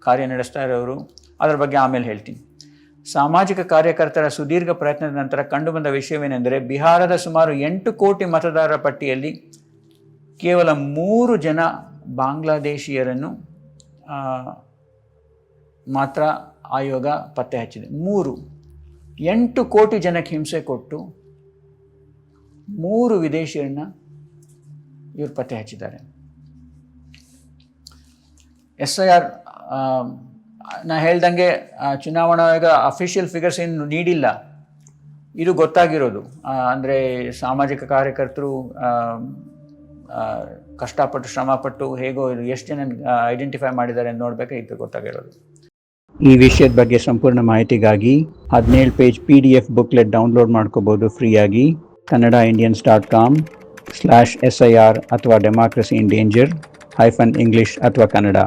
ಕಾರ್ಯ ನಡೆಸ್ತಾ ಇರೋರು, ಅದರ ಬಗ್ಗೆ ಆಮೇಲೆ ಹೇಳ್ತೀನಿ. ಸಾಮಾಜಿಕ ಕಾರ್ಯಕರ್ತರ ಸುದೀರ್ಘ ಪ್ರಯತ್ನದ ನಂತರ ಕಂಡುಬಂದ ವಿಷಯವೇನೆಂದರೆ, ಬಿಹಾರದ ಸುಮಾರು 8 ಕೋಟಿ ಮತದಾರರ ಪಟ್ಟಿಯಲ್ಲಿ ಕೇವಲ 3 ಜನ ಬಾಂಗ್ಲಾದೇಶಿಯರನ್ನು ಮಾತ್ರ ಆಯೋಗ ಪತ್ತೆ ಹಚ್ಚಿದೆ. 8 ಕೋಟಿ ಜನಕ್ಕೆ ಹಿಂಸೆ ಕೊಟ್ಟು 3 ವಿದೇಶಿಯರನ್ನು ಇವರು ಪತ್ತೆ ಹಚ್ಚಿದ್ದಾರೆ. SIR ನಾ ಹೇಳ್ದಂಗೆ ಚುನಾವಣಾ ಆಯೋಗ ಅಫಿಷಿಯಲ್ ಫಿಗರ್ಸ್ ಏನು ನೀಡಿಲ್ಲ. ಇದು ಗೊತ್ತಾಗಿರೋದು ಅಂದರೆ ಸಾಮಾಜಿಕ ಕಾರ್ಯಕರ್ತರು ಕಷ್ಟಪಟ್ಟು ಶ್ರಮಪಟ್ಟು ಹೇಗೋ ಎಷ್ಟು ಜನ ಐಡೆಂಟಿಫೈ ಮಾಡಿದ್ದಾರೆ ಅಂತ ನೋಡಬೇಕು, ಇದು ಗೊತ್ತಾಗಿರೋದು. ಈ ವಿಷಯದ ಬಗ್ಗೆ ಸಂಪೂರ್ಣ ಮಾಹಿತಿಗಾಗಿ 17 ಪೇಜ್ PDF ಬುಕ್ಲೆಟ್ ಡೌನ್ಲೋಡ್ ಮಾಡ್ಕೋಬೋದು ಫ್ರೀಯಾಗಿ. kannadaindians.com/SIR ಅಥವಾ ಡೆಮಾಕ್ರಸಿ ಇನ್ ಡೇಂಜರ್ -English ಅಥವಾ ಕನ್ನಡ